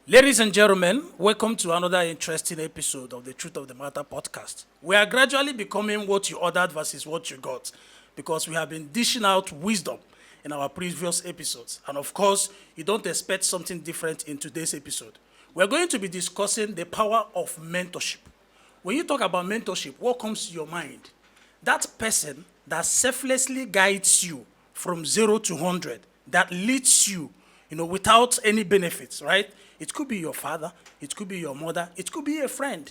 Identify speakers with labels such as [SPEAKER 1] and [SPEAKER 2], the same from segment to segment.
[SPEAKER 1] Ladies and gentlemen, welcome to another interesting episode of the Truth of the Matter podcast. We are gradually becoming what you ordered versus what you got because we have been dishing out wisdom in our previous episodes. And of course, you don't expect something different in today's episode. We're going to be discussing the power of mentorship. When you talk about mentorship, what comes to your mind? That person that selflessly guides you from 0 to 100, that leads you, without any benefits, right? It could be your father, it could be your mother, it could be a friend,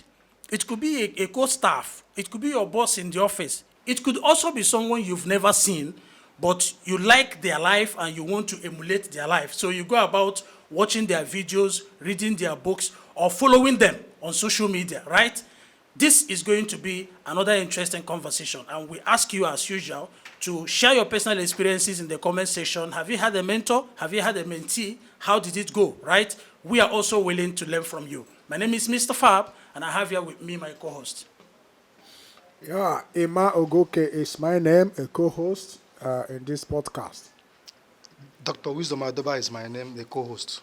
[SPEAKER 1] it could be a co-staff, it could be your boss in the office. It could also be someone you've never seen, but you like their life and you want to emulate their life. So you go about watching their videos, reading their books, or following them on social media, right? This is going to be another interesting conversation, and we ask you, as usual, to share your personal experiences in the comment section. Have you had a mentor? Have you had a mentee? How did it go, right? We are also willing to learn from you. My name is MrFab, and I have here with me my co-host.
[SPEAKER 2] Yeah, Ogoke is my name, a co-host in this podcast.
[SPEAKER 3] Dr. Wisdom Adoba is my name, the co-host.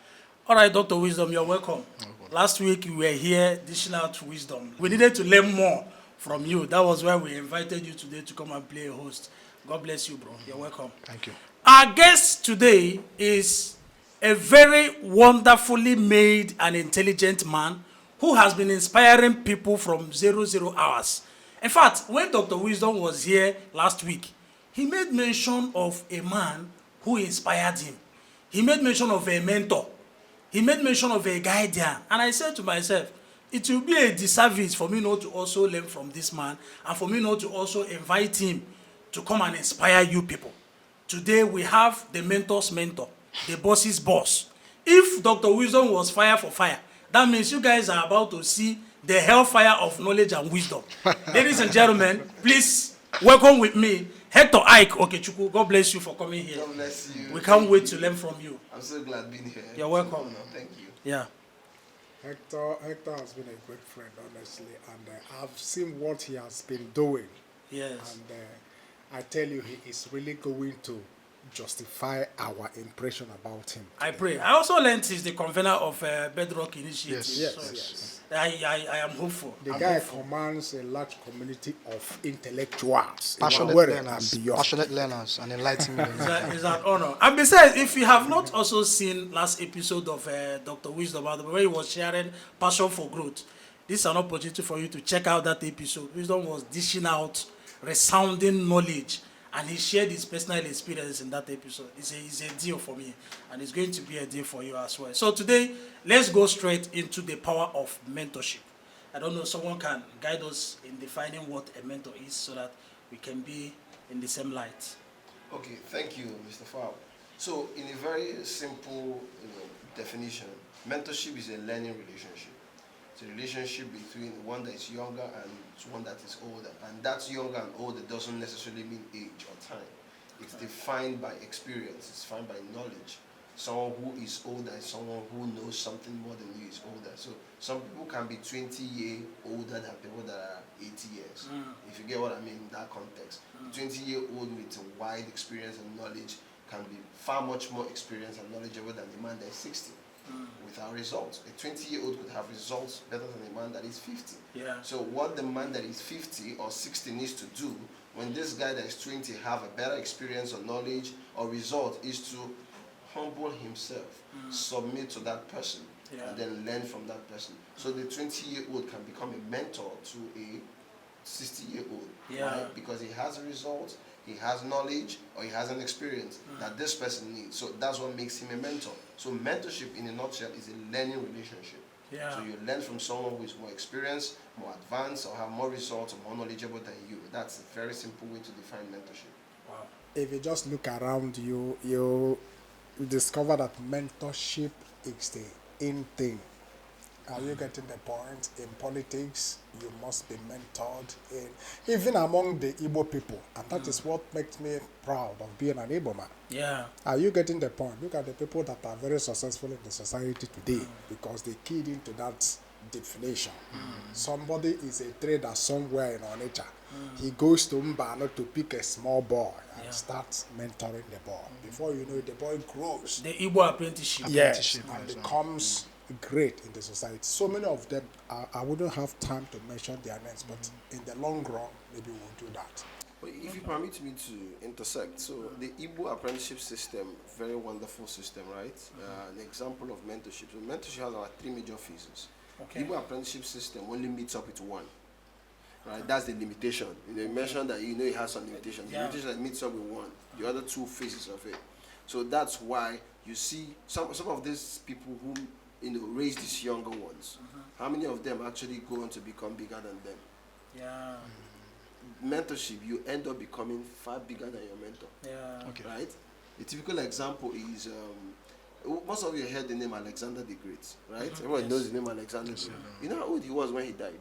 [SPEAKER 1] All right, Dr. Wisdom, you're welcome. Last week, you were here dishing out wisdom. We needed to learn more from you. That was why we invited you today to come and play a host. God bless you, bro. You're welcome.
[SPEAKER 3] Thank you.
[SPEAKER 1] Our guest today is a very wonderfully made and intelligent man who has been inspiring people from 00 hours. In fact, when Dr. Wisdom was here last week, he made mention of a man who inspired him. He made mention of a mentor. He made mention of a guardian. And I said to myself, it will be a disservice for me not to also learn from this man and for me not to also invite him to come and inspire you people. Today we have the mentor's mentor, the boss's boss. If Dr. Wisdom was fire for fire, that means you guys are about to see the hellfire of knowledge and wisdom. Ladies and gentlemen, please welcome with me Hector Iyke Okechukwu. God bless you for coming here.
[SPEAKER 4] God bless you.
[SPEAKER 1] We can't wait to learn from you.
[SPEAKER 4] I'm so glad being here.
[SPEAKER 1] You're welcome.
[SPEAKER 4] No, thank you.
[SPEAKER 1] Yeah.
[SPEAKER 2] Hector has been a great friend, honestly, and I've seen what he has been doing.
[SPEAKER 1] Yes.
[SPEAKER 2] And I tell you, he is really going to justify our impression about him.
[SPEAKER 1] I pray. I also learned he's the convener of Bedrock Initiative.
[SPEAKER 3] Yes.
[SPEAKER 1] So
[SPEAKER 2] Yes.
[SPEAKER 1] I am hopeful.
[SPEAKER 2] The
[SPEAKER 1] I'm
[SPEAKER 2] guy
[SPEAKER 1] hopeful.
[SPEAKER 2] commands a large community of intellectuals in
[SPEAKER 3] Passionate
[SPEAKER 2] Glorec
[SPEAKER 3] learners,
[SPEAKER 2] and beyond.
[SPEAKER 3] passionate learners, and enlightenment.
[SPEAKER 1] It's an honor. And besides, if you have not also seen last episode of Dr. Wisdom, where he was sharing passion for growth, this is an opportunity for you to check out that episode. Wisdom was dishing out resounding knowledge, and he shared his personal experience in that episode. It's a deal for me, and it's going to be a deal for you as well. So today, let's go straight into the power of mentorship. I don't know, someone can guide us in defining what a mentor is so that we can be in the same light.
[SPEAKER 4] Okay, thank you, Mr. Fab. So, in a very simple definition, mentorship is a learning relationship. It's a relationship between one that is younger and one that is older. And that's younger and older doesn't necessarily mean age or time. It's defined by experience, it's defined by knowledge. Someone who is older is someone who knows something more than you is older. So some people can be 20 years older than people that are 80 years. If you get what I mean in that context. 20-year-old with a wide experience and knowledge can be far much more experienced and knowledgeable than the man that is 60 without results. A 20-year-old could have results better than a man that is 50.
[SPEAKER 1] Yeah.
[SPEAKER 4] So what the man that is 50 or 60 needs to do when this guy that is 20 have a better experience or knowledge or result is to humble himself, submit to that person, and then learn from that person. So the 20-year-old can become a mentor to a 60-year-old, right? Because he has a result, he has knowledge, or he has an experience that this person needs. So that's what makes him a mentor. So mentorship, in a nutshell, is a learning relationship.
[SPEAKER 1] Yeah.
[SPEAKER 4] So you learn from someone who is more experienced, more advanced, or have more results, or more knowledgeable than you. That's a very simple way to define mentorship.
[SPEAKER 1] Wow.
[SPEAKER 2] If you just look around you, you discover that mentorship is the in thing. Are you getting the point? In politics, you must be mentored. Even among the Igbo people, and that is what makes me proud of being an Igbo man.
[SPEAKER 1] Yeah.
[SPEAKER 2] Are you getting the point? Look at the people that are very successful in the society today because they keyed into that definition. Somebody is a trader somewhere in Onitsha. He goes to Mbano to pick a small boy and starts mentoring the boy. Before you know it, the boy grows.
[SPEAKER 1] The Igbo apprenticeship.
[SPEAKER 2] Yes, and becomes great in the society. So many of them, I wouldn't have time to mention their names, but in the long run, maybe we'll do that.
[SPEAKER 4] Well, if you permit me to intersect, so the Igbo apprenticeship system, very wonderful system, right? An example of mentorship. So mentorship has about 3 major phases.
[SPEAKER 1] Okay.
[SPEAKER 4] Igbo apprenticeship system only meets up with one, right? That's the limitation. You mentioned that it has some limitation. The limitation that meets up with one, the other 2 phases of it. So that's why you see some of these people who raise these younger ones. How many of them actually go on to become bigger than them?
[SPEAKER 1] Yeah.
[SPEAKER 4] Mentorship, you end up becoming far bigger than your mentor.
[SPEAKER 1] Yeah.
[SPEAKER 3] Okay.
[SPEAKER 4] Right? A typical example is most of you heard the name Alexander the Great, right? Everyone knows the name Alexander. You know how old he was when he died?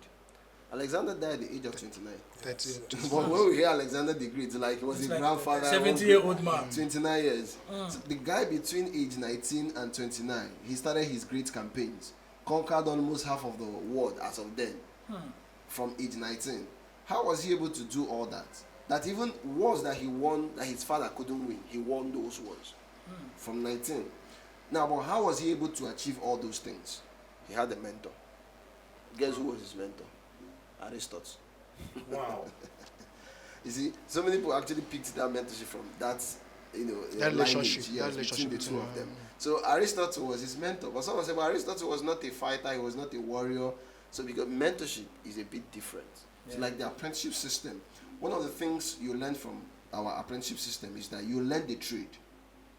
[SPEAKER 4] Alexander died at the age of 29. But when we hear Alexander the Great, like he was a grandfather.
[SPEAKER 1] 70-year-old man.
[SPEAKER 4] 29 years. So the guy between age 19 and 29, he started his great campaigns, conquered almost half of the world as of then, from age 19. How was he able to do all that? That even wars that he won, that his father couldn't win, he won those wars from 19. Now, but how was he able to achieve all those things? He had a mentor. Guess who was his mentor? Aristotle.
[SPEAKER 1] Wow.
[SPEAKER 4] You see, so many people actually picked that mentorship from that,
[SPEAKER 3] That relationship,
[SPEAKER 4] between the two of them. So Aristotle was his mentor. But someone said, well, Aristotle was not a fighter, he was not a warrior. So because mentorship is a bit different. It's like the apprenticeship system. One of the things you learn from our apprenticeship system is that you learn the trade,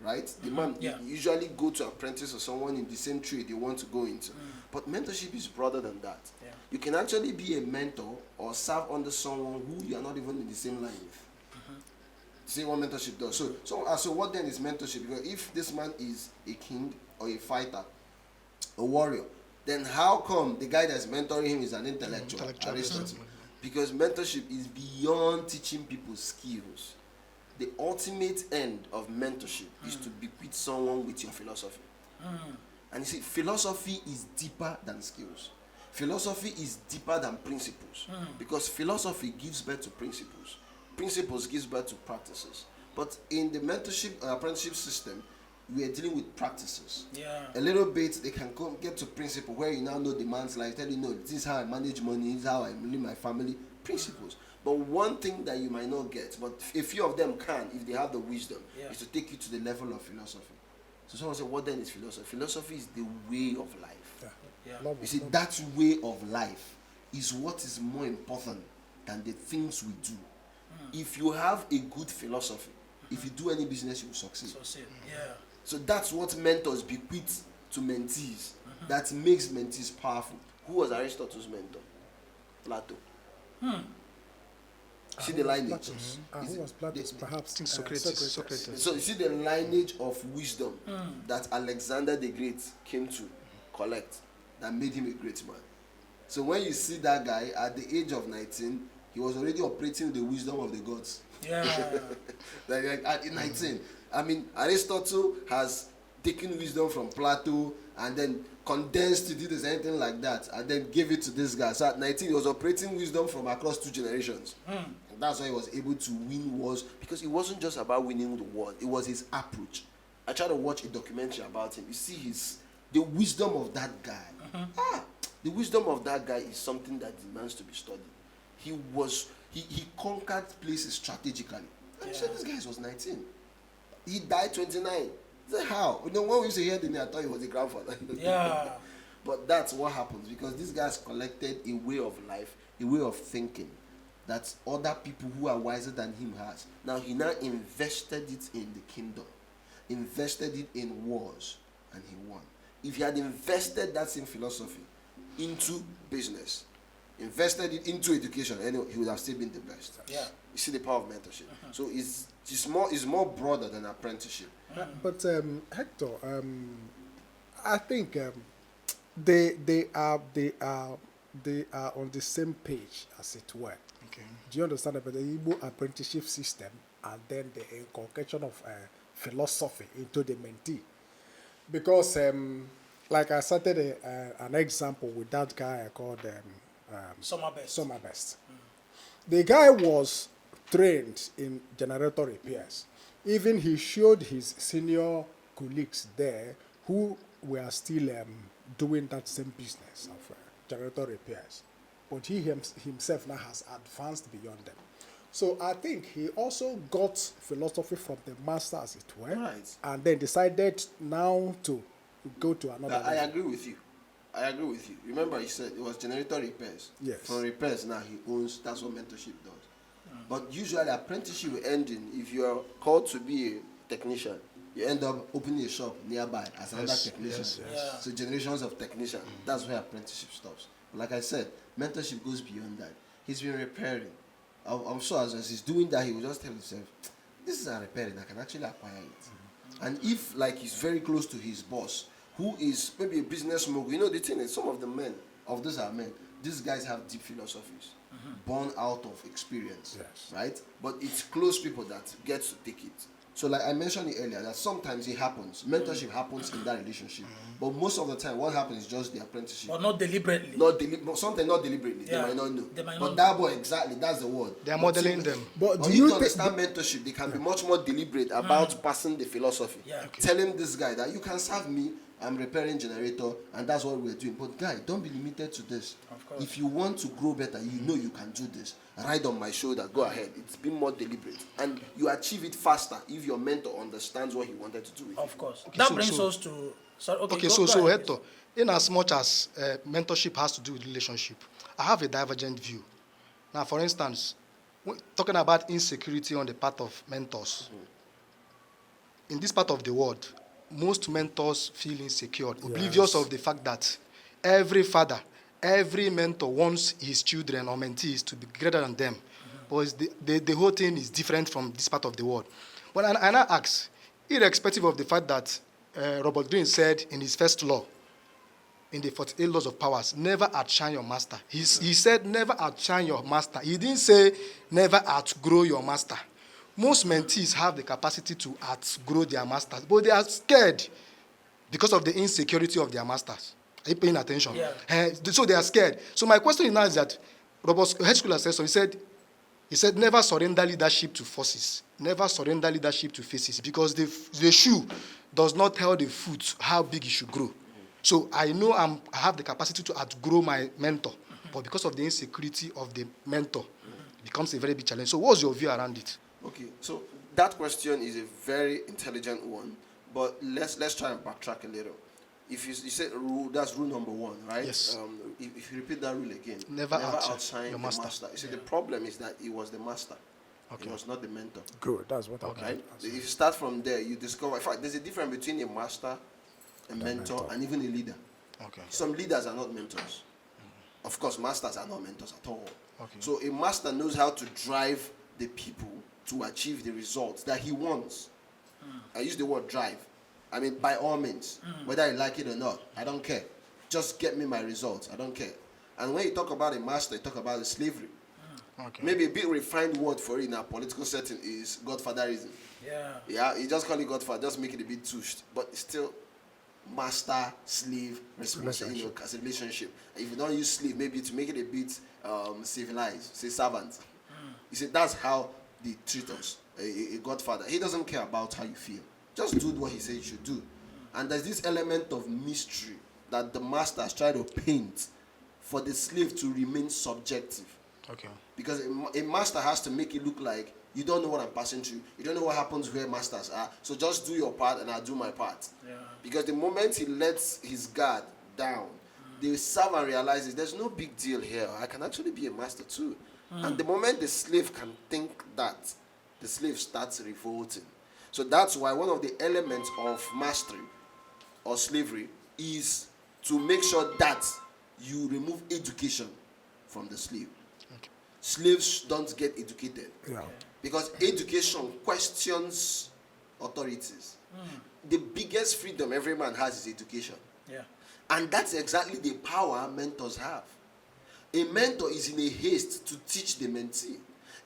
[SPEAKER 4] right? The man you usually go to apprentice or someone in the same trade you want to go into. But mentorship is broader than that.
[SPEAKER 1] Yeah.
[SPEAKER 4] You can actually be a mentor or serve under someone who you are not even in the same line with. See what mentorship does. So what then is mentorship? Because if this man is a king or a fighter, a warrior, then how come the guy that's mentoring him is an intellectual? Aristotle. Because mentorship is beyond teaching people skills. The ultimate end of mentorship is to bequeath someone with your philosophy. And you see, philosophy is deeper than skills. Philosophy is deeper than principles. Because philosophy gives birth to principles. Principles gives birth to practices. But in the mentorship apprenticeship system, we are dealing with practices.
[SPEAKER 1] Yeah.
[SPEAKER 4] A little bit, they can get to principle where you now know the man's life, tell you, no, this is how I manage money, this is how I live my family, principles. But one thing that you might not get, but a few of them can, if they have the wisdom, is to take you to the level of philosophy. So someone said, what then is philosophy? Philosophy is the way of life. You see, that way of life is what is more important than the things we do. If you have a good philosophy, if you do any business, you will succeed. So that's what mentors bequeath to mentees. That makes mentees powerful. Who was Aristotle's mentor? Plato. See the lineage.
[SPEAKER 2] Who was Plato? Perhaps
[SPEAKER 3] Socrates.
[SPEAKER 4] So you see the lineage of wisdom that Alexander the Great came to collect that made him a great man. So when you see that guy at the age of 19, he was already operating the wisdom of the gods. like at 19. I mean, Aristotle has taken wisdom from Plato and then condensed it, did anything like that, and then gave it to this guy. So at 19, he was operating wisdom from across 2 generations. And that's why he was able to win wars, because it wasn't just about winning the war, it was his approach. I tried to watch a documentary about him. You see the wisdom of that guy. The wisdom of that guy is something that demands to be studied. He conquered places strategically. And you said this guy was 19. He died 29. I said, how? When we used to hear the name, I thought he was a grandfather. But that's what happens, because these guys collected a way of life, a way of thinking that other people who are wiser than him has. Now he now invested it in the kingdom, invested it in wars, and he won. If he had invested that same philosophy into business, invested it into education, anyway, he would have still been the best. You see the power of mentorship. So it's more broader than apprenticeship.
[SPEAKER 2] But Hector, I think they are on the same page, as it were.
[SPEAKER 3] Okay.
[SPEAKER 2] Do you understand about the Igbo apprenticeship system and then the inculcation of philosophy into the mentee? Because, like I started an example with that guy I called Summerbest. The guy was trained in generator repairs. Even he showed his senior colleagues there who were still doing that same business of generator repairs, but he himself now has advanced beyond them. So I think he also got philosophy from the master, as it were,
[SPEAKER 4] Right.
[SPEAKER 2] and then decided now to go to another
[SPEAKER 4] I
[SPEAKER 2] level.
[SPEAKER 4] agree with you. I agree with you. Remember, he said it was generator repairs.
[SPEAKER 2] Yes.
[SPEAKER 4] From repairs now he owns. That's what mentorship does. But usually apprenticeship will end in, if you are called to be a technician, you end up opening a shop nearby as another technician.
[SPEAKER 3] yes.
[SPEAKER 1] Yeah.
[SPEAKER 4] So generations of technician. That's where apprenticeship stops. But like I said, mentorship goes beyond that. He's been repairing. I'm sure as he's doing that, he will just tell himself, this is a repairing, I can actually acquire it. And if like he's very close to his boss, who is maybe a business mogul, you know the thing is, some of the men, of those are men, these guys have deep philosophies, born out of experience,
[SPEAKER 2] Yes.
[SPEAKER 4] right? But it's close people that get to take it. So like I mentioned it earlier, that sometimes it happens, mentorship happens in that relationship, but most of the time what happens is just the apprenticeship.
[SPEAKER 1] But not deliberately.
[SPEAKER 4] Something not deliberately,
[SPEAKER 1] Yeah,
[SPEAKER 4] they might not know.
[SPEAKER 1] they might
[SPEAKER 4] but
[SPEAKER 1] not
[SPEAKER 4] that boy, exactly, that's the word.
[SPEAKER 3] They are
[SPEAKER 4] But
[SPEAKER 3] modeling
[SPEAKER 4] see,
[SPEAKER 3] them.
[SPEAKER 2] But
[SPEAKER 4] But
[SPEAKER 2] do
[SPEAKER 4] you
[SPEAKER 2] you
[SPEAKER 4] to
[SPEAKER 2] think?
[SPEAKER 4] understand mentorship, they can be much more deliberate about passing the philosophy.
[SPEAKER 1] Yeah. Okay.
[SPEAKER 4] Telling this guy that you can serve me, I'm repairing generator, and that's what we're doing. But guy, don't be limited to this.
[SPEAKER 1] Of course.
[SPEAKER 4] If you want to grow better, you know you can do this. Ride on my shoulder, go ahead. It's been more deliberate. And you achieve it faster if your mentor understands what he wanted to do with you.
[SPEAKER 1] Of course.
[SPEAKER 3] Okay,
[SPEAKER 1] That
[SPEAKER 3] so-
[SPEAKER 1] brings
[SPEAKER 3] so-
[SPEAKER 1] us to. Sorry, okay,
[SPEAKER 3] Okay,
[SPEAKER 1] go
[SPEAKER 3] so
[SPEAKER 1] ahead.
[SPEAKER 3] Hector, in as much as mentorship has to do with relationship, I have a divergent view. Now, for instance, talking about insecurity on the part of mentors, in this part of the world, most mentors feel insecure, oblivious of the fact that every father, every mentor wants his children or mentees to be greater than them. But the whole thing is different from this part of the world. But and I ask, irrespective of the fact that Robert Greene said in his first law, in the 48 laws of powers, never outshine your master. He said never outshine your master. He didn't say never outgrow your master. Most mentees have the capacity to outgrow their masters, but they are scared because of the insecurity of their masters. Are you paying attention?
[SPEAKER 1] Yeah.
[SPEAKER 3] So they are scared. So my question now is that Robert Hedgeschooler said so. He said never surrender leadership to forces. Never surrender leadership to faces, because the shoe does not tell the foot how big it should grow. So I know I have the capacity to outgrow my mentor, but because of the insecurity of the mentor, it becomes a very big challenge. So what's your view around it?
[SPEAKER 4] Okay, so that question is a very intelligent one, but let's try and backtrack a little. If you said rule, that's rule number one, right?
[SPEAKER 3] Yes.
[SPEAKER 4] If you repeat that rule again,
[SPEAKER 3] Never outshine
[SPEAKER 4] outshine
[SPEAKER 3] your
[SPEAKER 4] the
[SPEAKER 3] master.
[SPEAKER 4] master. You see, the problem is that it was the master.
[SPEAKER 3] Okay.
[SPEAKER 4] It was not the mentor.
[SPEAKER 2] Good. That's what I
[SPEAKER 4] Right? If you start from there, you discover. In fact, there's a difference between a master, a mentor, and even a leader.
[SPEAKER 3] Okay.
[SPEAKER 4] Some leaders are not mentors. Of course, masters are not mentors at all.
[SPEAKER 3] Okay.
[SPEAKER 4] So a master knows how to drive the people to achieve the results that he wants. I use the word drive. I mean, by all means, whether I like it or not, I don't care. Just get me my results. I don't care. And when you talk about a master, you talk about the slavery.
[SPEAKER 3] Okay.
[SPEAKER 4] Maybe a bit refined word for it in our political setting is godfatherism.
[SPEAKER 1] Yeah.
[SPEAKER 4] Yeah, you just call it godfather, just make it a bit touched. But it's still master, slave, responsibility, as a relationship. And if you don't use slave, maybe to make it a bit civilized, say servant. You see, that's how they treat us. A godfather, he doesn't care about how you feel. Just do what he says you should do. And there's this element of mystery that the masters try to paint for the slave to remain subjective.
[SPEAKER 3] Okay.
[SPEAKER 4] Because a master has to make it look like you don't know what I'm passing through. You don't know what happens where masters are. So just do your part and I'll do my part.
[SPEAKER 1] Yeah.
[SPEAKER 4] Because the moment he lets his guard down, the servant realizes there's no big deal here. I can actually be a master too. And the moment the slave can think that, the slave starts revolting. So that's why one of the elements of mastery or slavery is to make sure that you remove education from the slave.
[SPEAKER 3] Okay.
[SPEAKER 4] Slaves don't get educated
[SPEAKER 2] Yeah.
[SPEAKER 4] because education questions authorities. The biggest freedom every man has is education.
[SPEAKER 1] Yeah.
[SPEAKER 4] And that's exactly the power mentors have. A mentor is in a haste to teach the mentee.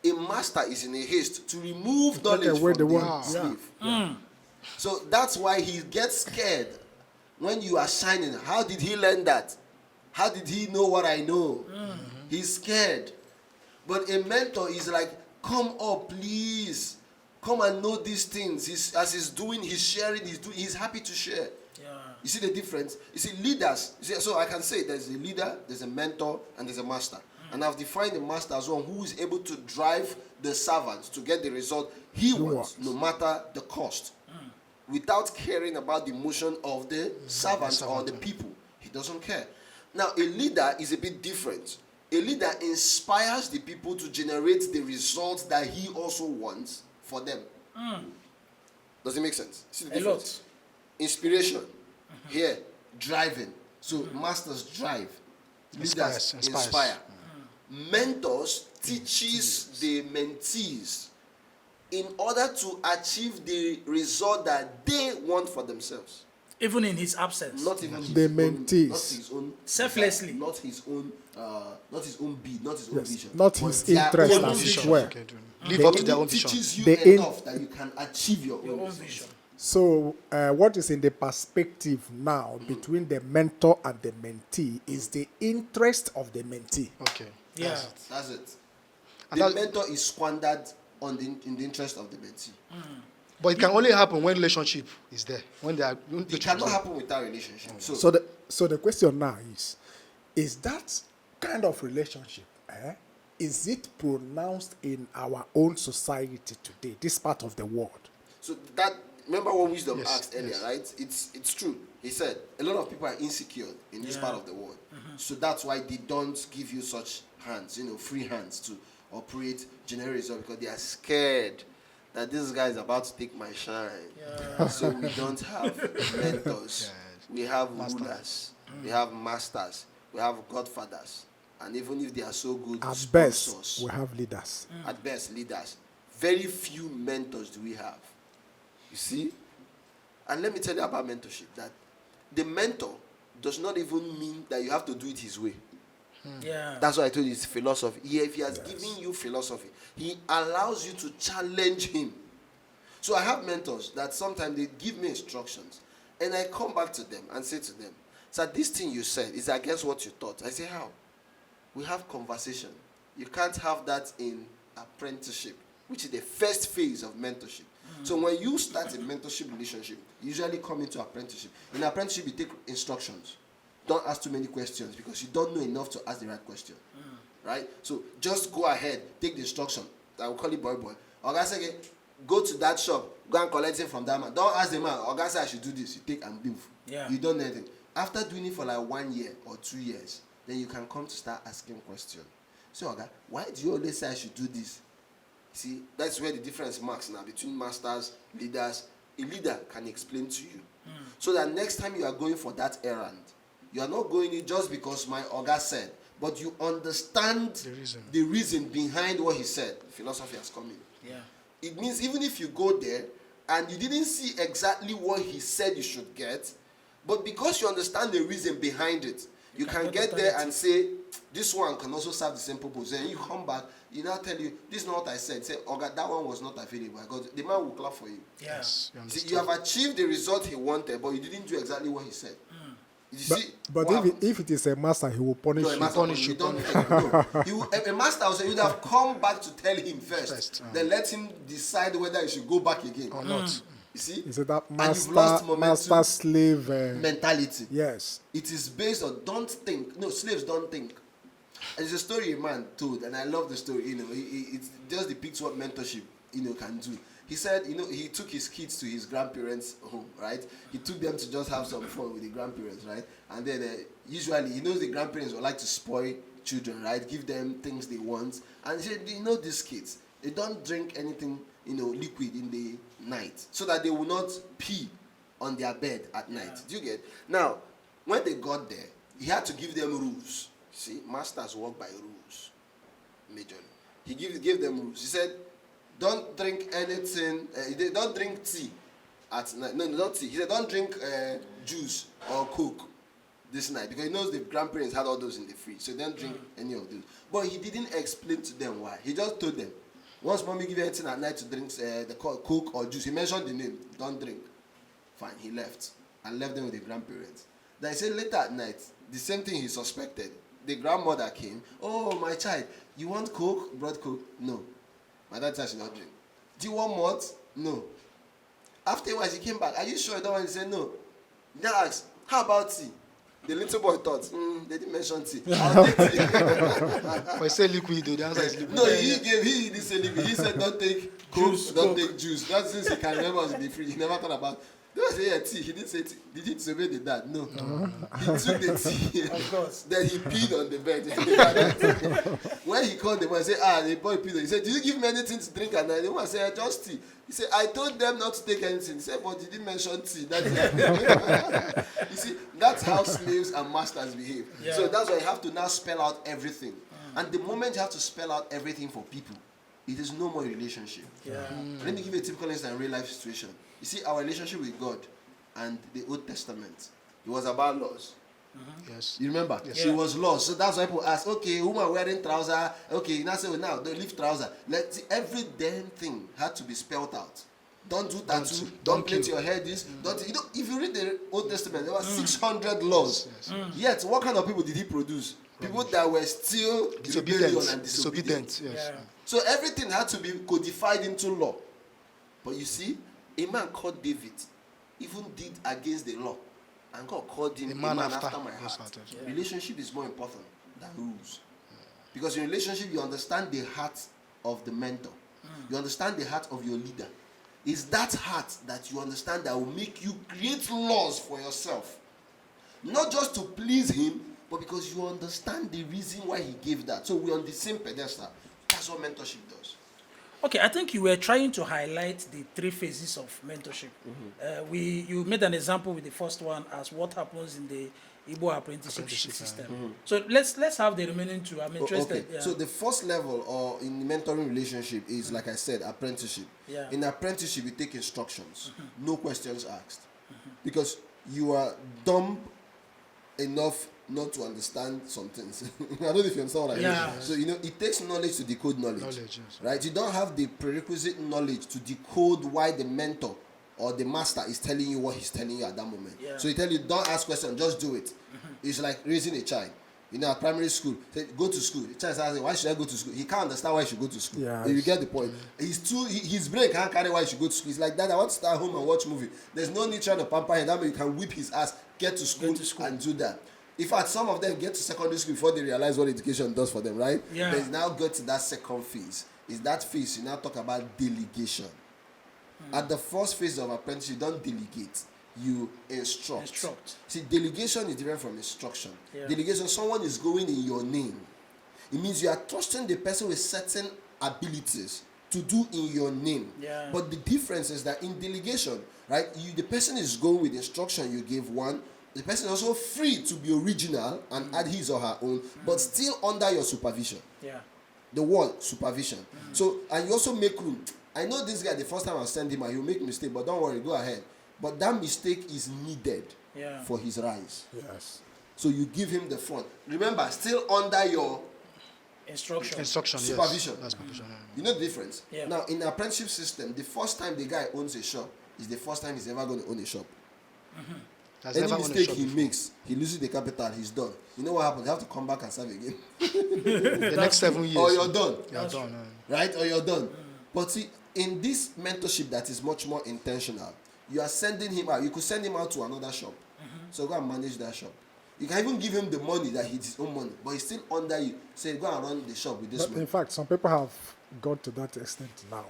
[SPEAKER 4] A master is in a haste to remove knowledge
[SPEAKER 2] away
[SPEAKER 4] from
[SPEAKER 2] the
[SPEAKER 4] the
[SPEAKER 2] one.
[SPEAKER 4] slave. So that's why he gets scared when you are shining. How did he learn that? How did he know what I know? He's scared. But a mentor is like, come up, please. Come and know these things. As he's doing, he's sharing, he's happy to share.
[SPEAKER 1] Yeah.
[SPEAKER 4] You see the difference? You see, leaders, so I can say there's a leader, there's a mentor, and there's a master. And I've defined the master as one who is able to drive the servants to get the result he wants, no matter the cost, without caring about the emotion of the servants or the people. He doesn't care. Now, a leader is a bit different. A leader inspires the people to generate the results that he also wants for them. Does it make sense? See the difference? Inspiration. Here, driving. So masters drive. Leaders inspire. Mentors teaches the mentees in order to achieve the result that they want for themselves.
[SPEAKER 1] Even in his absence.
[SPEAKER 4] Not even
[SPEAKER 2] the mentees.
[SPEAKER 4] Not his own
[SPEAKER 1] selflessly.
[SPEAKER 4] Not his own bid, not his own vision.
[SPEAKER 2] Not his interest as well.
[SPEAKER 3] Live up to their own vision.
[SPEAKER 4] Teaches you enough that you can achieve your own vision.
[SPEAKER 2] So, what is in the perspective now between the mentor and the mentee is the interest of the mentee.
[SPEAKER 3] Okay.
[SPEAKER 1] Yeah.
[SPEAKER 4] That's it.
[SPEAKER 3] And
[SPEAKER 4] The mentor is squandered in the interest of the mentee.
[SPEAKER 3] But it can only happen when relationship is there. When they are.
[SPEAKER 4] It cannot happen without relationship.
[SPEAKER 2] So the question now is that kind of relationship, is it pronounced in our own society today, this part of the world?
[SPEAKER 4] So that, remember what Wisdom asked earlier, right? It's true. He said a lot of people are insecure in this part of the world. So that's why they don't give you such hands, free hands to operate generic results, because they are scared that this guy is about to take my shine. Yeah. So we don't have mentors. We have rulers. We have masters. We have godfathers. And even if they are so good,
[SPEAKER 2] At
[SPEAKER 4] sponsors,
[SPEAKER 2] best, we have leaders.
[SPEAKER 4] At best, leaders. Very few mentors do we have. You see? And let me tell you about mentorship, that the mentor does not even mean that you have to do it his way.
[SPEAKER 1] Yeah.
[SPEAKER 4] That's why I told you it's philosophy. If he has given you philosophy, he allows you to challenge him. So I have mentors that sometimes they give me instructions, and I come back to them and say to them, "Sir, this thing you said is against what you thought." I say, "How?" We have conversation. You can't have that in apprenticeship, which is the first phase of mentorship. So when you start a mentorship relationship, you usually come into apprenticeship. In apprenticeship, you take instructions. Don't ask too many questions because you don't know enough to ask the right question. Right? So just go ahead, take the instruction. I will call it boy. Oga say, go to that shop, go and collect it from that man. Don't ask the man, Oga say I should do this. You take and move.
[SPEAKER 1] Yeah.
[SPEAKER 4] You don't know anything. After doing it for like 1 year or 2 years, then you can come to start asking questions. So, Oga, why do you always say I should do this? See, that's where the difference marks now between masters, leaders. A leader can explain to you. So that next time you are going for that errand, you are not going it just because my Oga said, but you understand the reason behind what he said. Philosophy has come in.
[SPEAKER 1] Yeah.
[SPEAKER 4] It means even if you go there and you didn't see exactly what he said you should get, but because you understand the reason behind it, you can get there and say, this one can also serve the same purpose. Then you come back, you now tell you, this is not what I said. Say, Oga, that one was not available. I got it. The man will clap for you.
[SPEAKER 1] Yes.
[SPEAKER 4] See, you have achieved the result he wanted, but you didn't do exactly what he said. You see,
[SPEAKER 2] But if it is a master, he will punish
[SPEAKER 4] no,
[SPEAKER 2] you.
[SPEAKER 4] a master punish you. A master will say, you'd have come back to tell him first. Then let him decide whether you should go back again
[SPEAKER 3] or not.
[SPEAKER 4] You see?
[SPEAKER 2] Is it that
[SPEAKER 4] master
[SPEAKER 2] slave
[SPEAKER 4] mentality?
[SPEAKER 2] Yes.
[SPEAKER 4] It is based on don't think. No, slaves don't think. And it's a story a man told, and I love the story. It just depicts what mentorship can do. He said, he took his kids to his grandparents' home, right? He took them to just have some fun with the grandparents, right? And then usually, he knows the grandparents would like to spoil children, right? Give them things they want. And he said, these kids, they don't drink anything, liquid in the night, so that they will not pee on their bed at night. Do you get? Now, when they got there, he had to give them rules. See, masters work by rules, majorly. He gave them rules. He said, don't drink anything. Don't drink tea at night. No, not tea. He said, don't drink juice or Coke this night, because he knows the grandparents had all those in the fridge. So don't drink any of those. But he didn't explain to them why. He just told them, once mommy give anything at night to drink the Coke or juice, he mentioned the name. Don't drink. Fine. He left and left them with the grandparents. Then he said later at night, the same thing he suspected. The grandmother came. Oh, my child, you want Coke? Brought Coke? No. My dad said I should not drink. Do you want malt? No. Afterwards, he came back. Are you sure you don't want? He said no. He now asked, How about tea? The little boy thought, they didn't mention tea. I'll take tea.
[SPEAKER 3] But he said liquid, though. The answer is liquid.
[SPEAKER 4] No, he didn't say liquid. He said don't take Coke, don't take juice. That's since he can remember us in the fridge. He never thought about. Don't say yeah, tea. He didn't say tea. Did he disobey the dad? No. He took the tea.
[SPEAKER 1] Of course.
[SPEAKER 4] Then he peed on the bed. When he called the boy, he said, the boy peed. He said, did you give me anything to drink? And the woman said, just tea. He said, I told them not to take anything. He said, but he didn't mention tea. That's it. You see, that's how slaves and masters behave.
[SPEAKER 1] Yeah.
[SPEAKER 4] So that's why you have to now spell out everything. And the moment you have to spell out everything for people, it is no more relationship.
[SPEAKER 1] Yeah.
[SPEAKER 4] Let me give you a typical instance, real life situation. You see, our relationship with God and the Old Testament, it was about laws.
[SPEAKER 3] Yes.
[SPEAKER 4] You remember?
[SPEAKER 3] Yes.
[SPEAKER 4] It was laws. So that's why people ask, okay, woman wearing trouser. Okay, now say, well, now don't leave trouser. Every damn thing had to be spelled out. Don't do tattoo. Don't plait your hair this. Don't. If you read the Old Testament, there were 600 laws.
[SPEAKER 3] Yes.
[SPEAKER 4] Yet, what kind of people did he produce? People that were still rebellion and disobedient.
[SPEAKER 3] Yes.
[SPEAKER 1] Yeah.
[SPEAKER 4] So everything had to be codified into law. But you see, a man called David even did against the law. And God called him a man after my heart.
[SPEAKER 1] Yeah.
[SPEAKER 4] Relationship is more important than rules. Because in relationship, you understand the heart of the mentor. You understand the heart of your leader. It's that heart that you understand that will make you create laws for yourself. Not just to please him, but because you understand the reason why he gave that. So we're on the same pedestal. That's what mentorship does.
[SPEAKER 1] Okay, I think you were trying to highlight the 3 phases of mentorship. You made an example with the first one as what happens in the Igbo apprenticeship system. So let's have the remaining 2. I'm interested.
[SPEAKER 4] Okay.
[SPEAKER 1] Yeah.
[SPEAKER 4] So the first level or in mentoring relationship is, like I said, apprenticeship.
[SPEAKER 1] Yeah.
[SPEAKER 4] In apprenticeship, you take instructions, no questions asked, because you are dumb enough not to understand some things. I don't know if you understand what I mean.
[SPEAKER 1] Yeah.
[SPEAKER 4] So it takes knowledge to decode knowledge.
[SPEAKER 3] Knowledge, yes.
[SPEAKER 4] Right? You don't have the prerequisite knowledge to decode why the mentor or the master is telling you what he's telling you at that moment.
[SPEAKER 1] Yeah.
[SPEAKER 4] So he tell you, don't ask questions, just do it. It's like raising a child. At primary school, say, go to school. The child is asking, why should I go to school? He can't understand why he should go to school.
[SPEAKER 2] Yes.
[SPEAKER 4] You get the point. His brain can't carry why he should go to school. He's like, Dad, I want to stay at home and watch movie. There's no need trying to pamper him. That way you can whip his ass, get to school and do that. In fact, some of them get to secondary school before they realize what education does for them, right?
[SPEAKER 1] Yeah.
[SPEAKER 4] They now go to that second phase. Is that phase you now talk about delegation. At the first phase of apprenticeship, you don't delegate. You instruct. See, delegation is different from instruction.
[SPEAKER 1] Yeah.
[SPEAKER 4] Delegation, someone is going in your name. It means you are trusting the person with certain abilities to do in your name.
[SPEAKER 1] Yeah.
[SPEAKER 4] But the difference is that in delegation, right, the person is going with instruction you gave one. The person is also free to be original and add his or her own, but still under your supervision.
[SPEAKER 1] Yeah.
[SPEAKER 4] The word supervision. So, and you also make room. I know this guy, the first time I send him out, he'll make a mistake, but don't worry, go ahead. But that mistake is needed for his rise.
[SPEAKER 2] Yes.
[SPEAKER 4] So you give him the front. Remember, still under your
[SPEAKER 1] Instruction.
[SPEAKER 4] supervision.
[SPEAKER 3] Yes. That's supervision.
[SPEAKER 4] You know the difference?
[SPEAKER 1] Yeah.
[SPEAKER 4] Now, in the apprenticeship system, the first time the guy owns a shop is the first time he's ever going to own a shop.
[SPEAKER 3] Has
[SPEAKER 4] Any
[SPEAKER 3] never owned a
[SPEAKER 4] mistake
[SPEAKER 3] shop
[SPEAKER 4] he
[SPEAKER 3] before.
[SPEAKER 4] makes, he loses the capital, he's done. You know what happens? You have to come back and serve again.
[SPEAKER 3] The next 7 years.
[SPEAKER 4] Or you're done.
[SPEAKER 3] You're done.
[SPEAKER 4] Right? Or you're done. But see, in this mentorship that is much more intentional, you are sending him out. You could send him out to another shop. So go and manage that shop. You can even give him the money that it's his own money, but he's still under you. Say, go and run the shop with this
[SPEAKER 2] But
[SPEAKER 4] money.
[SPEAKER 2] in fact, some people have got to that extent now.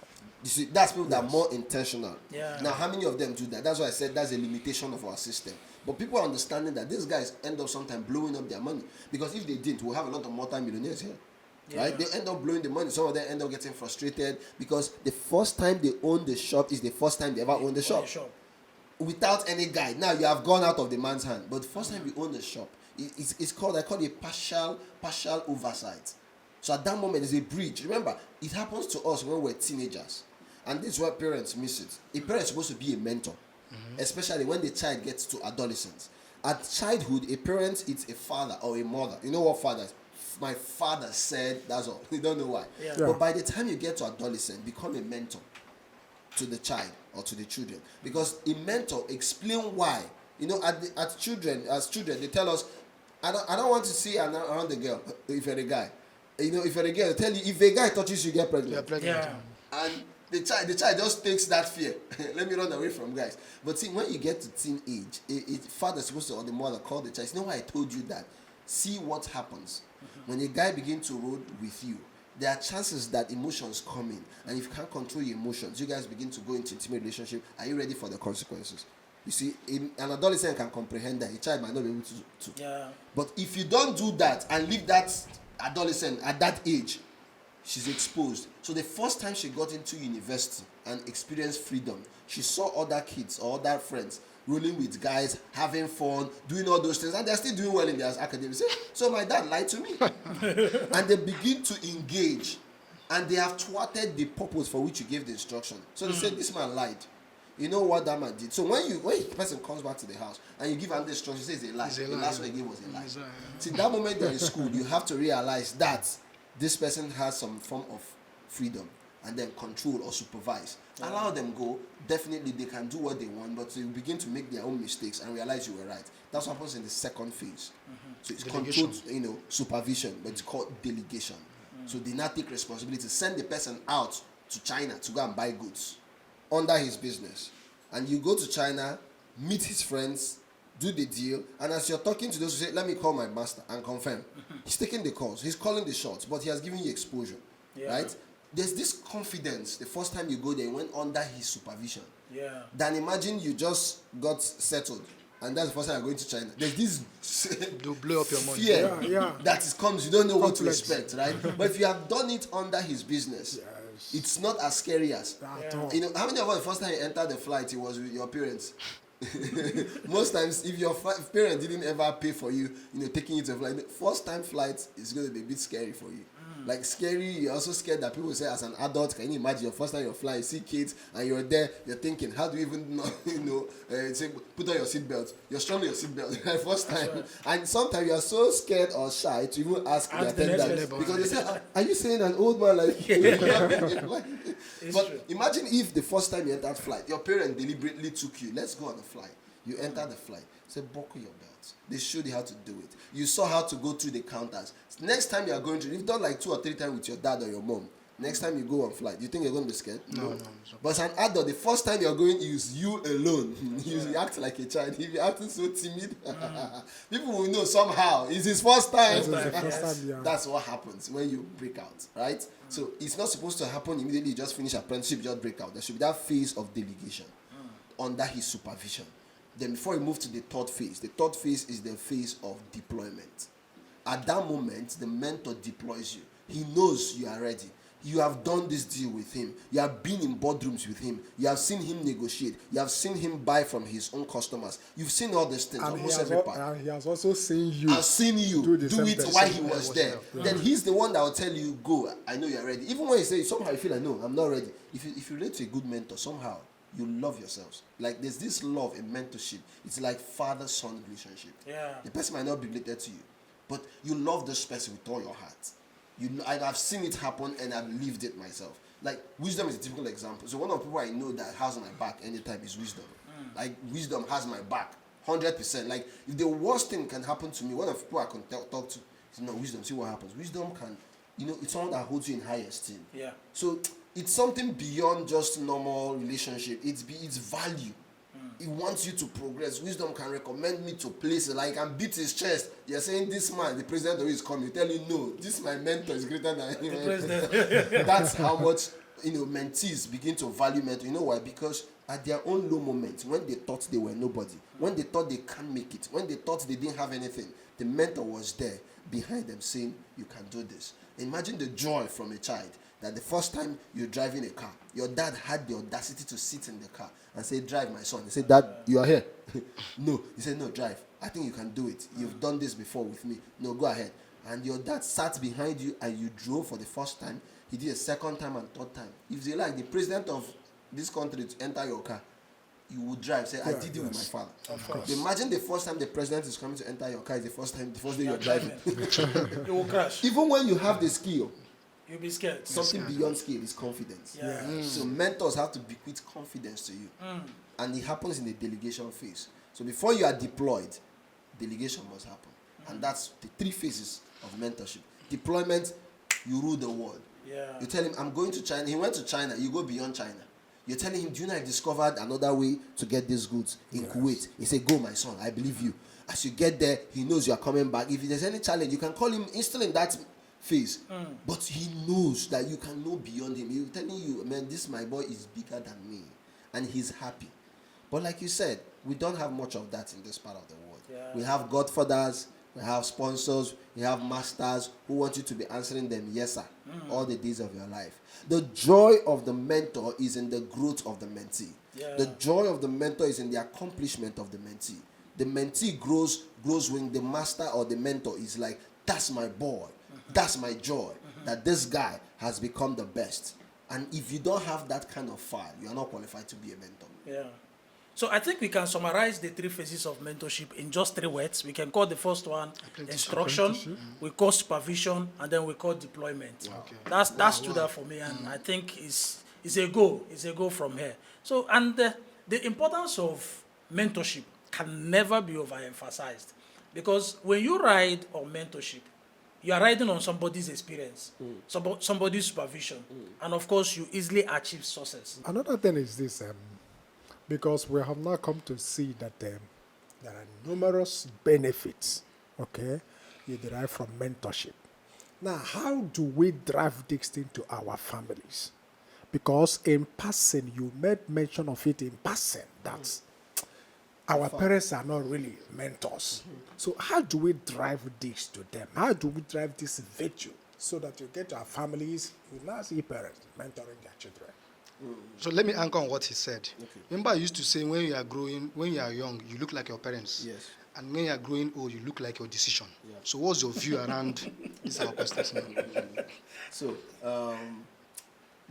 [SPEAKER 4] You see, that's people that are more intentional.
[SPEAKER 1] Yeah.
[SPEAKER 4] Now, how many of them do that? That's why I said that's a limitation of our system. But people are understanding that these guys end up sometimes blowing up their money. Because if they didn't, we'll have a lot of multi-millionaires here.
[SPEAKER 1] Yeah.
[SPEAKER 4] Right? They end up blowing the money. Some of them end up getting frustrated because the first time they own the shop is the first time they ever own the shop. Without any guide. Now you have gone out of the man's hand. But the first time you own the shop, it's called, I call it partial oversight. So at that moment, there's a bridge. Remember, it happens to us when we're teenagers. And this is where parents miss it. A parent is supposed to be a mentor, especially when the child gets to adolescence. At childhood, a parent is a father or a mother. You know what father is? My father said, that's all. You don't know why.
[SPEAKER 1] Yeah.
[SPEAKER 4] But by the time you get to adolescent, become a mentor to the child or to the children. Because a mentor explain why. You know, as children, they tell us, I don't want to see around the girl if you're a guy. You know, if you're a girl, they tell you, if a guy touches you, get pregnant.
[SPEAKER 3] You're pregnant.
[SPEAKER 1] Yeah.
[SPEAKER 4] And The child just takes that fear. Let me run away from guys. But see, when you get to teenage, father is supposed to, or the mother, call the child. You know why I told you that? See what happens. When a guy begins to roll with you, there are chances that emotions come in. And if you can't control your emotions, you guys begin to go into intimate relationship. Are you ready for the consequences? You see, an adolescent can comprehend that. A child might not be able to.
[SPEAKER 1] Yeah.
[SPEAKER 4] But if you don't do that and leave that adolescent at that age, she's exposed. So the first time she got into university and experienced freedom, she saw other kids or other friends rolling with guys, having fun, doing all those things, and they're still doing well in their academics. So my dad lied to me. And they begin to engage, and they have thwarted the purpose for which you gave the instruction. So they said, this man lied. You know what that man did? So when the person comes back to the house and you give him the instruction, he says it's a lie. The last one he gave was a lie. See, that moment you're in school, you have to realize that this person has some form of freedom, and then control or supervise. Allow them go. Definitely they can do what they want, but they begin to make their own mistakes and realize you were right. That's what happens in the second phase. So it's
[SPEAKER 3] Delegation.
[SPEAKER 4] controlled, supervision, but it's called delegation. So they now take responsibility, send the person out to China to go and buy goods under his business. And you go to China, meet his friends, do the deal, and as you're talking to those who say, let me call my master and confirm. He's taking the calls, he's calling the shots, but he has given you exposure, right? There's this confidence the first time you go there, you went under his supervision.
[SPEAKER 1] Yeah.
[SPEAKER 4] Then imagine you just got settled, and that's the first time you're going to China. There's this
[SPEAKER 3] They'll blow up your money.
[SPEAKER 4] fear that comes, you don't know what to expect, right? But if you have done it under his business, it's not as scary as. You know, how many of us the first time you entered the flight, it was with your parents? Most times, if your parent didn't ever pay for you, taking you to a flight, the first time flight is going to be a bit scary for you. Like scary, you're also scared that people say as an adult, can you imagine your first time you're flying, you see kids, and you're there, you're thinking, how do you even know, say, put on your seatbelt. You're struggling your seatbelt, first time. Right. And sometimes you're so scared or shy to even ask the attendant, because they say, are you saying an old man like But imagine if the first time you entered flight, your parent deliberately took you, let's go on the flight. You enter the flight, say, buckle your belts. They showed you how to do it. You saw how to go through the counters. Next time you are going to, you've done like 2 or 3 times with your dad or your mom. Next time you go on flight, do you think you're going to be scared?
[SPEAKER 3] No.
[SPEAKER 4] But as an adult, the first time you're going, is you alone. You act like a child. If you're acting so timid, people will know somehow. It's his first time. That's what happens when you break out, right? So it's not supposed to happen immediately. You just finish apprenticeship, you just break out. There should be that phase of delegation under his supervision. Then before you move to the third phase is the phase of deployment. At that moment, the mentor deploys you. He knows you are ready. You have done this deal with him. You have been in boardrooms with him. You have seen him negotiate. You have seen him buy from his own customers. You've seen all these things.
[SPEAKER 2] And
[SPEAKER 4] almost every part.
[SPEAKER 2] And he has also seen you.
[SPEAKER 4] I've seen you do it while he was there.
[SPEAKER 3] Yeah.
[SPEAKER 4] Then he's the one that will tell you, go, I know you're ready. Even when you say, somehow you feel like, no, I'm not ready. If you relate to a good mentor, somehow you love yourselves. Like there's this love in mentorship. It's like father-son relationship.
[SPEAKER 1] Yeah.
[SPEAKER 4] The person might not be related to you, but you love this person with all your heart. I've seen it happen and I've lived it myself. Like wisdom is a typical example. So one of the people I know that has my back anytime is wisdom. Like wisdom has my back 100%. Like if the worst thing can happen to me, one of the people I can talk to is wisdom. See what happens. Wisdom can, it's someone that holds you in high esteem. Yeah. So it's something beyond just normal relationship. It's value. He wants you to progress. Wisdom can recommend me to places like and beat his chest. You're saying this man, the president of his coming, tell you no, this my mentor is greater than him. The president. That's how much mentees begin to value mentor. You know why? Because at their own low moments, when they thought they were nobody, when they thought they can't make it, when they thought they didn't have anything, the mentor was there behind them saying, you can do this. Imagine the joy from a child that the first time you're driving a car, your dad had the audacity to sit in the car and say, drive my son. He said, Dad, you are here. No. He said, no, drive. I think you can do it. You've done this before with me. No, go ahead. And your dad sat behind you and you drove for the first time. He did a second time and third time. If they like the president of this country to enter your car, you would drive. Say, I did it with my father. Of course. Imagine the first time the president is coming to enter your car is the first day you're driving.
[SPEAKER 1] You will crash.
[SPEAKER 4] Even when you have the skill,
[SPEAKER 1] you'll be scared.
[SPEAKER 4] Something beyond skill is confidence. Yeah. So mentors have to bequeath confidence to you. And it happens in the delegation phase. So before you are deployed, delegation must happen. And that's the 3 phases of mentorship. Deployment, you rule the world.
[SPEAKER 1] Yeah.
[SPEAKER 4] You tell him, I'm going to China. He went to China. You go beyond China. You're telling him, do you know I discovered another way to get these goods in Kuwait? He said, go, my son. I believe you. As you get there, he knows you are coming back. If there's any challenge, you can call him. He's still in that phase. But he knows that you can know beyond him. He's telling you, man, this my boy is bigger than me. And he's happy. But like you said, we don't have much of that in this part of the world.
[SPEAKER 1] Yeah.
[SPEAKER 4] We have godfathers, we have sponsors, we have masters who want you to be answering them, yes, sir, all the days of your life. The joy of the mentor is in the growth of the mentee.
[SPEAKER 1] Yeah.
[SPEAKER 4] The joy of the mentor is in the accomplishment of the mentee. The mentee grows when the master or the mentor is like, that's my boy, that's my joy, that this guy has become the best. And if you don't have that kind of fire, you are not qualified to be a mentor.
[SPEAKER 1] Yeah. So I think we can summarize the 3 phases of mentorship in just 3 words. We can call the first one instruction, we call supervision, and then we call deployment.
[SPEAKER 3] Okay.
[SPEAKER 1] That's stood out for me, and I think it's a go. It's a go from here. So, and the importance of mentorship can never be overemphasized, because when you ride on mentorship, you are riding on somebody's experience, somebody's supervision, and of course, you easily achieve success.
[SPEAKER 2] Another thing is this, because we have now come to see that there are numerous benefits, okay, you derive from mentorship. Now, how do we drive this thing to our families? Because in passing, you made mention of it in passing, that our parents are not really mentors. So how do we drive this to them? How do we drive this virtue so that you get our families, you now see parents mentoring their children?
[SPEAKER 3] So let me anchor on what he said. Remember, I used to say when you are young, you look like your parents.
[SPEAKER 4] Yes.
[SPEAKER 3] And when you are growing old, you look like your decision. Yeah. So what's your view around this our questions now?
[SPEAKER 4] So,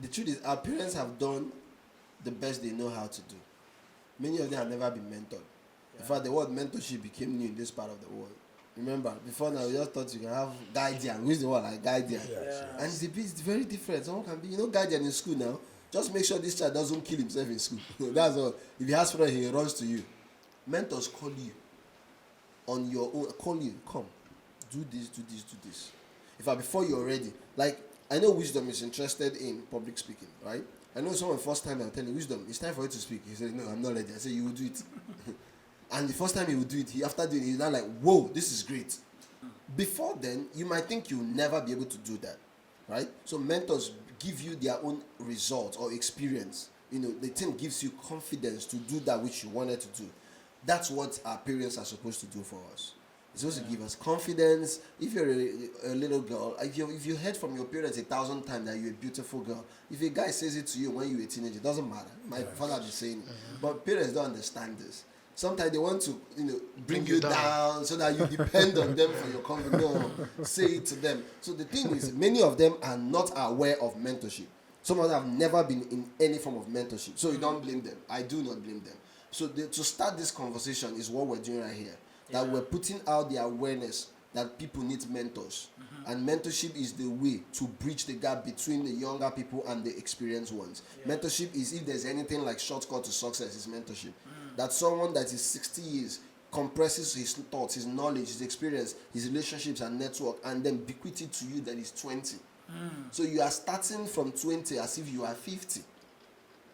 [SPEAKER 4] the truth is, our parents have done the best they know how to do. Many of them have never been mentored. In fact, the word mentorship became new in this part of the world. Remember, before now, we just thought you can have guardian. We use the word like guardian.
[SPEAKER 1] Yes.
[SPEAKER 4] And it's very different. Someone can be, guardian in school now. Just make sure this child doesn't kill himself in school. That's all. If he has friends, he runs to you. Mentors call you on your own. Call you, come, do this, do this, do this. In fact, before you're ready, like, I know Wisdom is interested in public speaking, right? I know someone first time I'm telling Wisdom, it's time for you to speak. He said, no, I'm not ready. I said, you will do it. And the first time he will do it, after doing it, he's now like, whoa, this is great. Before then, you might think you'll never be able to do that, right? So mentors give you their own results or experience. The thing gives you confidence to do that which you wanted to do. That's what our parents are supposed to do for us. It's supposed to give us confidence. If you're a little girl, if you heard from your parents 1,000 times that you're a beautiful girl, if a guy says it to you when you're a teenager, it doesn't matter. My father be saying it. But parents don't understand this. Sometimes they want to, bring you down so that you depend on them for your confidence. No, say it to them. So the thing is, many of them are not aware of mentorship. Some of them have never been in any form of mentorship. So you don't blame them. I do not blame them. So to start this conversation is what we're doing right here. That we're putting out the awareness that people need mentors. And mentorship is the way to bridge the gap between the younger people and the experienced ones. Mentorship is, if there's anything like shortcut to success, is mentorship. That someone that is 60 years compresses his thoughts, his knowledge, his experience, his relationships and network, and then bequeath it to you that is 20. So you are starting from 20 as if you are 50.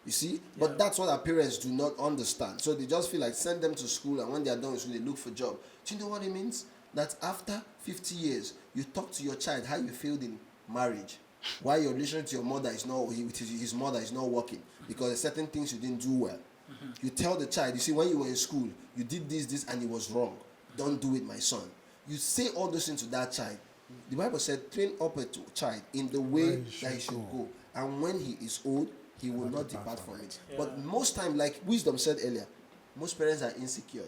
[SPEAKER 4] You see? But that's what our parents do not understand. So they just feel like send them to school, and when they are done with school, they look for a job. Do you know what it means? That after 50 years, you talk to your child how you failed in marriage. Why your relationship to your mother is not, his mother is not working. Because there's certain things you didn't do well. You tell the child, you see, when you were in school, you did this, and it was wrong. Don't do it, my son. You say all those things to that child. The Bible said, train up a child in the way that he should go. And when he is old, he will not depart from it. But most time, like Wisdom said earlier, most parents are insecure.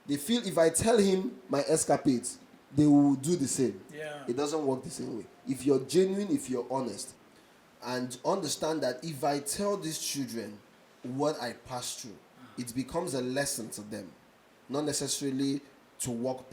[SPEAKER 4] They feel if I tell him my escapades, they will do the same. It doesn't work the same way. If you're genuine, if you're honest, and understand that if I tell these children what I passed through, it becomes a lesson to them, not necessarily to walk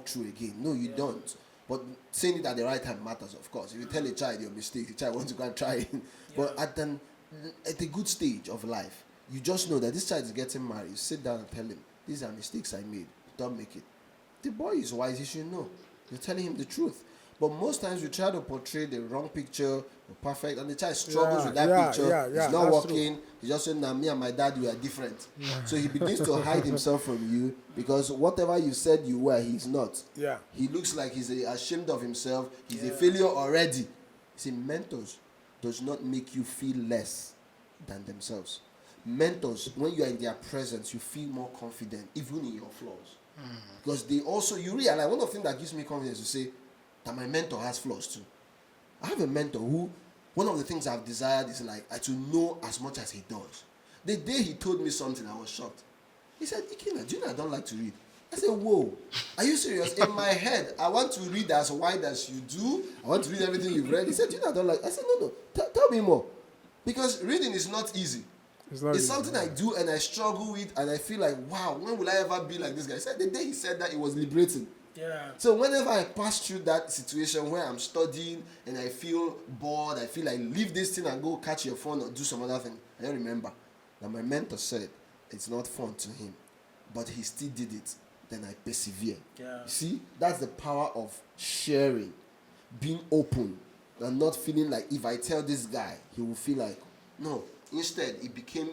[SPEAKER 4] through again. No, you don't. But saying it at the right time matters, of course. If you tell a child your mistake, the child wants to go and try it. But at a good stage of life, you just know that this child is getting married. You sit down and tell him, these are mistakes I made. Don't make it. The boy is wise, he should know. You're telling him the truth.
[SPEAKER 5] But most times we try to portray the wrong picture, the perfect, and the child struggles with that
[SPEAKER 2] Yeah,
[SPEAKER 5] picture.
[SPEAKER 2] yeah,
[SPEAKER 5] It's not
[SPEAKER 2] that's true.
[SPEAKER 5] working. He's just saying, "Nah, me and my dad, we are different." So he begins to hide himself from you because whatever you said you were, he's not.
[SPEAKER 2] Yeah.
[SPEAKER 5] He looks like he's ashamed of himself. He's a failure already. See, mentors does not make you feel less than themselves. Mentors, when you are in their presence, you feel more confident, even in your flaws. Because they also, you realize, one of the things that gives me confidence to say that my mentor has flaws too. I have a mentor who, one of the things I've desired is like to know as much as he does. The day he told me something, I was shocked. He said, "Ikena, do you know I don't like to read?" I said, "Whoa, are you serious?" In my head, I want to read as wide as you do. I want to read everything you've read. He said, "Do you know I don't like?" I said, "No, tell me more." Because reading is not easy. It's something I do and I struggle with, and I feel like, wow, when will I ever be like this guy? He said the day he said that, it was liberating.
[SPEAKER 1] Yeah.
[SPEAKER 5] So whenever I pass through that situation where I'm studying and I feel bored, I feel like leave this thing and go catch your phone or do some other thing, I remember that my mentor said it's not fun to him, but he still did it. Then I persevere.
[SPEAKER 1] Yeah.
[SPEAKER 5] You see, that's the power of sharing, being open, and not feeling like if I tell this guy, he will feel like no. Instead, it became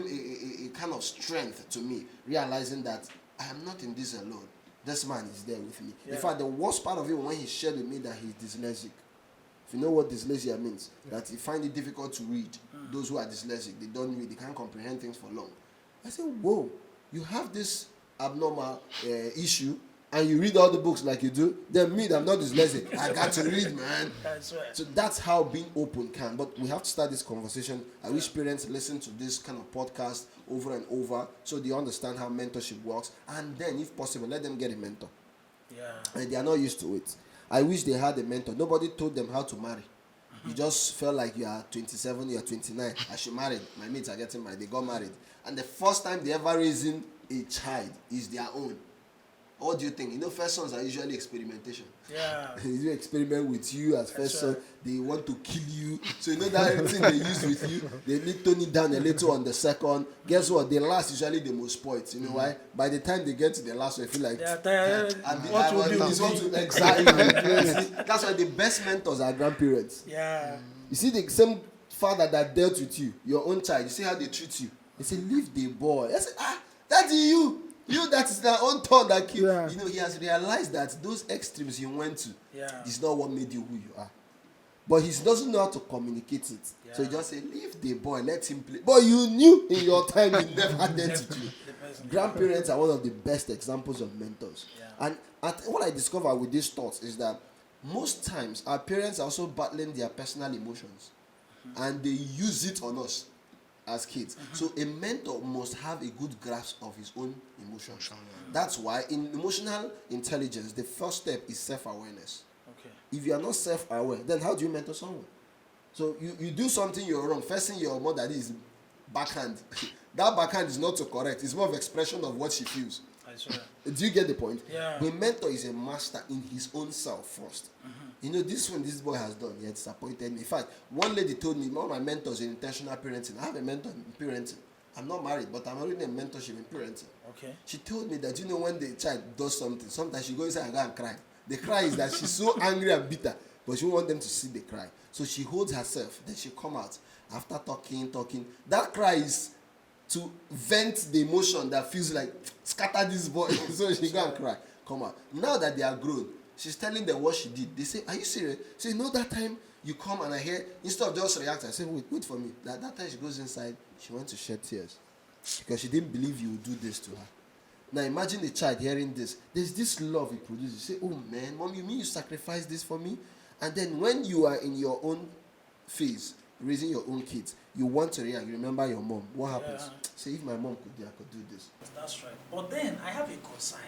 [SPEAKER 5] a kind of strength to me, realizing that I am not in this alone. This man is there with me.
[SPEAKER 1] Yeah.
[SPEAKER 5] In fact, the worst part of it when he shared with me that he's dyslexic. If you know what dyslexia means, that he find it difficult to read. Those who are dyslexic, they don't read, they can't comprehend things for long. I said, whoa, you have this abnormal issue, and you read all the books like you do, then me, I'm not dyslexic. I got to read, man.
[SPEAKER 1] That's right.
[SPEAKER 5] So that's how being open can. But we have to start this conversation. I wish parents listen to this kind of podcast over and over so they understand how mentorship works. And then, if possible, let them get a mentor.
[SPEAKER 1] Yeah.
[SPEAKER 5] And they are not used to it. I wish they had a mentor. Nobody told them how to marry. You just felt like you are 27, you are 29. I should marry. My mates are getting married. They got married. And the first time they ever raising a child is their own. What do you think? You know, first sons are usually experimentation.
[SPEAKER 1] Yeah.
[SPEAKER 5] They experiment with you as first son.
[SPEAKER 1] right.
[SPEAKER 5] They want to kill you. So you know that thing they use with you. They need tone it down a little on the second. Guess what? The last usually the most spoiled. You know why? By the time they get to the last one, I feel like
[SPEAKER 1] They are tired.
[SPEAKER 5] and
[SPEAKER 1] What will do?
[SPEAKER 5] exactly. That's why the best mentors are grandparents.
[SPEAKER 1] Yeah.
[SPEAKER 5] You see the same father that dealt with you, your own child. You see how they treat you. They say, "Leave the boy." I say, "Daddy, you that is their own turn that kid."
[SPEAKER 2] Yeah.
[SPEAKER 5] You know, he has realized that those extremes he went to is not what made you who you are. But he doesn't know how to communicate it. So he just say, "Leave the boy, let him play." But you knew in your time he never dealt with you. Grandparents are one of the best examples of mentors.
[SPEAKER 1] Yeah.
[SPEAKER 5] And what I discovered with these thoughts is that most times our parents are also battling their personal emotions. And they use it on us as kids. So a mentor must have a good grasp of his own emotions. That's why in emotional intelligence, the first step is self-awareness.
[SPEAKER 1] Okay.
[SPEAKER 5] If you are not self-aware, then how do you mentor someone? So you do something you're wrong. First thing your mother is backhand. That backhand is not so correct. It's more of expression of what she feels.
[SPEAKER 1] I swear.
[SPEAKER 5] Do you get the point?
[SPEAKER 1] Yeah.
[SPEAKER 5] The mentor is a master in his own self first. You know, this one this boy has done, he had disappointed me. In fact, one lady told me, one of my mentors in intentional parenting, I have a mentor in parenting. I'm not married, but I'm already in mentorship in parenting.
[SPEAKER 1] Okay.
[SPEAKER 5] She told me that, you know, when the child does something, sometimes she goes inside and go and cry. The cry is that she's so angry and bitter, but she won't want them to see the cry. So she holds herself, then she come out. After talking, that cry is to vent the emotion that feels like, scatter this boy. So she go and cry. Come out. Now that they are grown, she's telling them what she did. They say, "Are you serious?" Say, "No, that time you come and I hear," instead of just reacting, I say, wait for me. That time she goes inside, she went to shed tears. Because she didn't believe you would do this to her. Now imagine a child hearing this. There's this love it produces. You say, "Oh man, mom, you mean you sacrificed this for me?" And then when you are in your own phase, raising your own kids, you want to react. You remember your mom. What happens? Say, if my mom could do, I could do this.
[SPEAKER 1] That's right. But then I have a concern.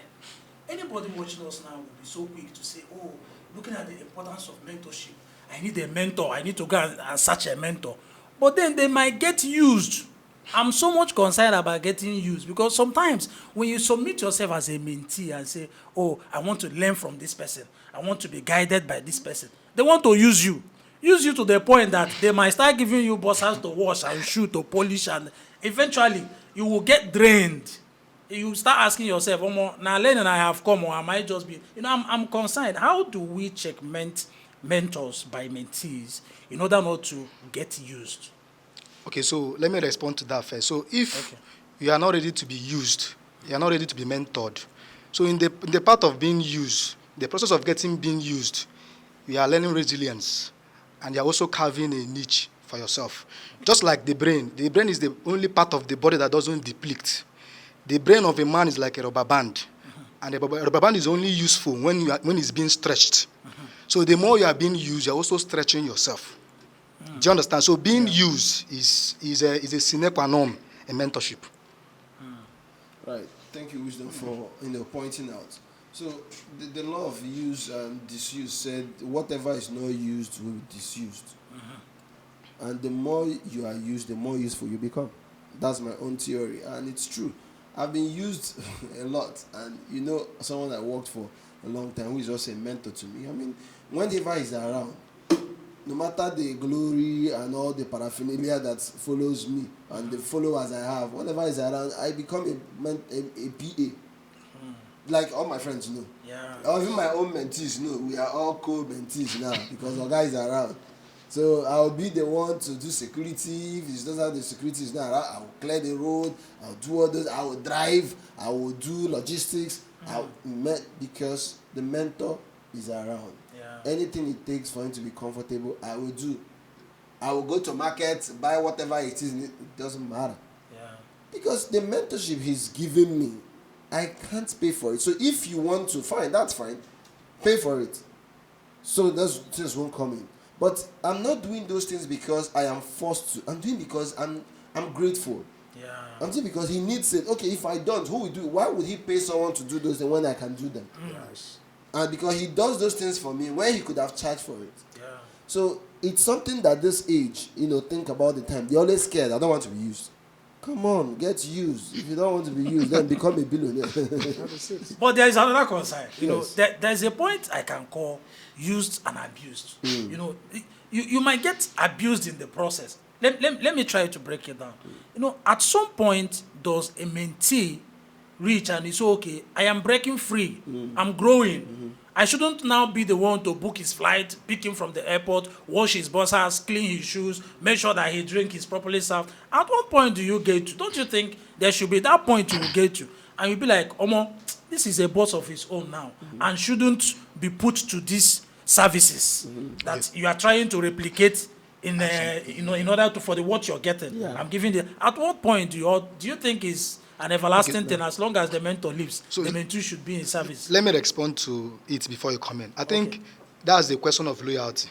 [SPEAKER 1] Anybody watching us now will be so quick to say, "Oh, looking at the importance of mentorship, I need a mentor. I need to go and search a mentor." But then they might get used. I'm so much concerned about getting used because sometimes when you submit yourself as a mentee and say, "Oh, I want to learn from this person. I want to be guided by this person," they want to use you. Use you to the point that they might start giving you boxers to wash and shoe to polish, and eventually you will get drained. you start asking yourself, now learning I have come, or am I just being, I'm concerned. How do we checkmate mentors by mentees in order not to get used?
[SPEAKER 3] Okay, so let me respond to that first. So if
[SPEAKER 1] Okay.
[SPEAKER 3] you are not ready to be used, you are not ready to be mentored. So in the part of being used, the process of being used, you are learning resilience, and you are also carving a niche for yourself. Just like the brain is the only part of the body that doesn't deplete. The brain of a man is like a rubber band, and a rubber band is only useful when it's being stretched. So the more you are being used, you are also stretching yourself. Do you understand? So being used is a sine qua non in mentorship.
[SPEAKER 5] Right. Thank you, Wisdom, for pointing out. So the law of use and disuse said whatever is not used will be disused. And the more you are used, the more useful you become. That's my own theory, and it's true. I've been used a lot, and someone that worked for a long time who is also a mentor to me. I mean, whenever he's around, no matter the glory and all the paraphernalia that follows me and the followers I have, whenever he's around, I become a PA. Like all my friends know.
[SPEAKER 1] Yeah.
[SPEAKER 5] Or even my own mentees know. We are all co-mentees now because our guys are around. So I'll be the one to do security. If it's not how the security is not around, I'll clear the road, I'll do all those, I will drive, I will do logistics. Because the mentor is around.
[SPEAKER 1] Yeah.
[SPEAKER 5] Anything it takes for him to be comfortable, I will do. I will go to market, buy whatever it is, it doesn't matter.
[SPEAKER 1] Yeah.
[SPEAKER 5] Because the mentorship he's giving me, I can't pay for it. So if you want to, fine, that's fine. Pay for it. So those things won't come in. But I'm not doing those things because I am forced to. I'm doing because I'm grateful.
[SPEAKER 1] Yeah.
[SPEAKER 5] I'm doing because he needs it. Okay, if I don't, who will do it? Why would he pay someone to do those things when I can do them?
[SPEAKER 2] Yes.
[SPEAKER 5] And because he does those things for me when he could have charged for it.
[SPEAKER 1] Yeah.
[SPEAKER 5] So it's something that this age, think about the time. They're always scared. I don't want to be used. Come on, get used. If you don't want to be used, then become a billionaire.
[SPEAKER 1] But there is another concern.
[SPEAKER 5] Yes.
[SPEAKER 1] There's a point I can call used and abused. You might get abused in the process. Let me try to break it down. At some point, does a mentee reach and it's okay, I am breaking free, I'm growing. I shouldn't now be the one to book his flight, pick him from the airport, wash his buses, clean his shoes, make sure that his drink is properly served. At what point do you get to? Don't you think there should be that point you will get to? And you'll be like, Omo, this is a boss of his own now and shouldn't be put to these services that you are trying to replicate in order to for the what you're getting.
[SPEAKER 5] Yeah.
[SPEAKER 1] I'm giving the. At what point do you think is an everlasting thing as long as the mentor lives?
[SPEAKER 3] So
[SPEAKER 1] the mentee should be in service.
[SPEAKER 3] Let me respond to it before you comment. I think that's the question of loyalty.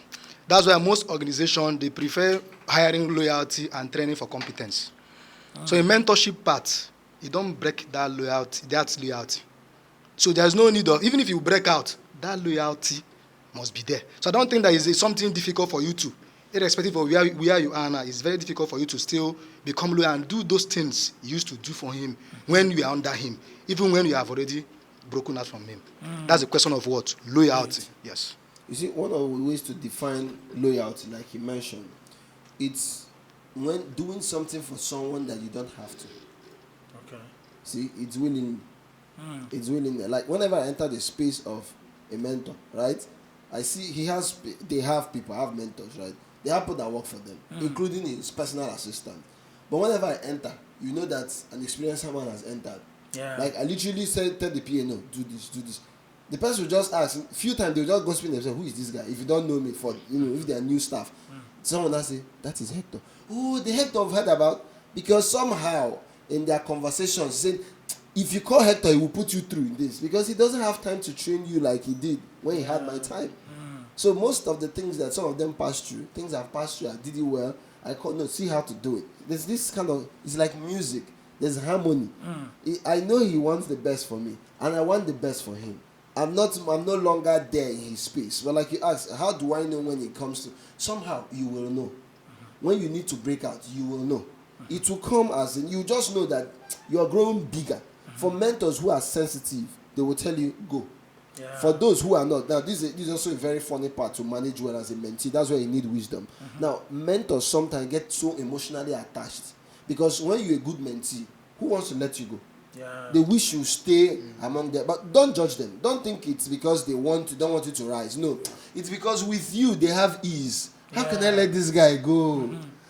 [SPEAKER 3] That's why most organizations, they prefer hiring loyalty and training for competence. So in mentorship part, you don't break that loyalty. So there's no need of, even if you break out, that loyalty must be there. So I don't think that is something difficult for you to, irrespective of where you are now, it's very difficult for you to still become loyal and do those things you used to do for him when you are under him, even when you have already broken out from him. That's a question of what? Loyalty. Yes.
[SPEAKER 5] You see, one of the ways to define loyalty, like he mentioned, it's when doing something for someone that you don't have to.
[SPEAKER 1] Okay.
[SPEAKER 5] See, it's willing. It's willing. Like whenever I enter the space of a mentor, right? I see they have people, have mentors, right? They have people that work for them, including his personal assistant. But whenever I enter, you know that an experienced man has entered.
[SPEAKER 1] Yeah.
[SPEAKER 5] Like I literally tell the PA, no, do this. The person will just ask. A few times they'll just go spin themselves, who is this guy? If you don't know me, if they are new staff, someone will say, that is Hector. Oh, the Hector I've heard about. Because somehow in their conversations, say, if you call Hector, he will put you through this. Because he doesn't have time to train you like he did when he had my time. So most of the things that some of them passed through, things I've passed through, I did it well. See how to do it. There's this kind of, it's like music. There's harmony. I know he wants the best for me, and I want the best for him. I'm no longer there in his space. But like you ask, how do I know when it comes to? Somehow you will know. When you need to break out, you will know. It will come as in, you just know that you are growing bigger. For mentors who are sensitive, they will tell you, go.
[SPEAKER 1] Yeah.
[SPEAKER 5] For those who are not, now this is also a very funny part to manage well as a mentee. That's where you need wisdom. Now, mentors sometimes get so emotionally attached because when you're a good mentee, who wants to let you go?
[SPEAKER 1] Yeah.
[SPEAKER 5] They wish you stay among them, but don't judge them. Don't think it's because they don't want you to rise. No, it's because with you they have ease. How can I let this guy go?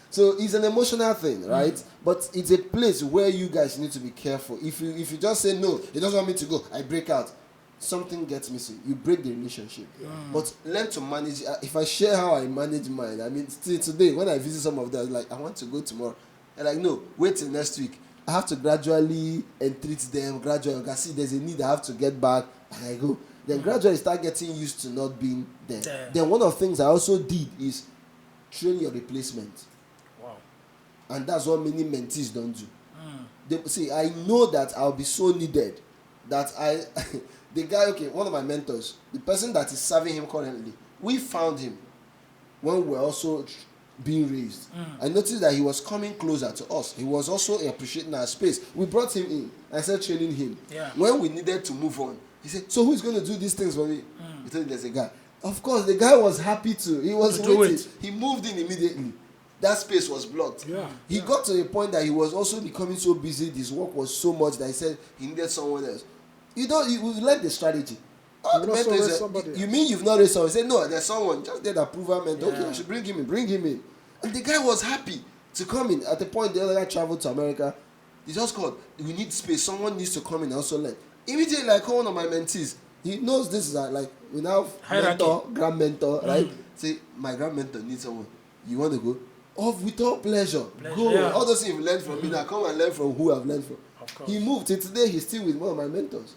[SPEAKER 5] So it's an emotional thing, right? But it's a place where you guys need to be careful. If you just say no, he doesn't want me to go, I break out. Something gets missing. You break the relationship. But learn to manage. If I share how I manage mine, I mean, still today when I visit some of them, like I want to go tomorrow, and like no, wait till next week. I have to gradually entreat them. Gradually, I can see there's a need. I have to get back, and I go. Then gradually start getting used to not being there.
[SPEAKER 1] Yeah.
[SPEAKER 5] Then one of the things I also did is train your replacement.
[SPEAKER 1] Wow.
[SPEAKER 5] And that's what many mentees don't do. They see, I know that I'll be so needed that the guy, okay, one of my mentors, the person that is serving him currently, we found him when we were also being raised. I noticed that he was coming closer to us. He was also appreciating our space. We brought him in. I started training him.
[SPEAKER 1] Yeah.
[SPEAKER 5] When we needed to move on, he said, so who's going to do these things for me? He told me there's a guy. Of course, the guy was happy to. He was
[SPEAKER 1] To do
[SPEAKER 5] waiting.
[SPEAKER 1] it.
[SPEAKER 5] He moved in immediately. That space was blocked.
[SPEAKER 2] Yeah.
[SPEAKER 5] He got to a point that he was also becoming so busy. His work was so much that he said he needed someone else. You learn the strategy. Oh, the
[SPEAKER 2] You've also
[SPEAKER 5] mentor is
[SPEAKER 2] raised
[SPEAKER 5] a-
[SPEAKER 2] somebody
[SPEAKER 5] you
[SPEAKER 2] else.
[SPEAKER 5] mean you've not raised someone? He said, no, there's someone. Just get approval mentor. Okay,
[SPEAKER 1] Yeah.
[SPEAKER 5] I should bring him in. Bring him in. And the guy was happy to come in. At the point, the other guy traveled to America. He just called. We need space. Someone needs to come in and also learn. Immediately, I call one of my mentees. He knows this is like we now
[SPEAKER 1] Hierarchy.
[SPEAKER 5] mentor, grand mentor, right? Say, my grand mentor needs someone. You want to go? Oh, with all pleasure. Go.
[SPEAKER 1] yeah.
[SPEAKER 5] All those things you've learned from me now, come and learn from who I've learned from.
[SPEAKER 1] Of course.
[SPEAKER 5] He moved till today. He's still with one of my mentors.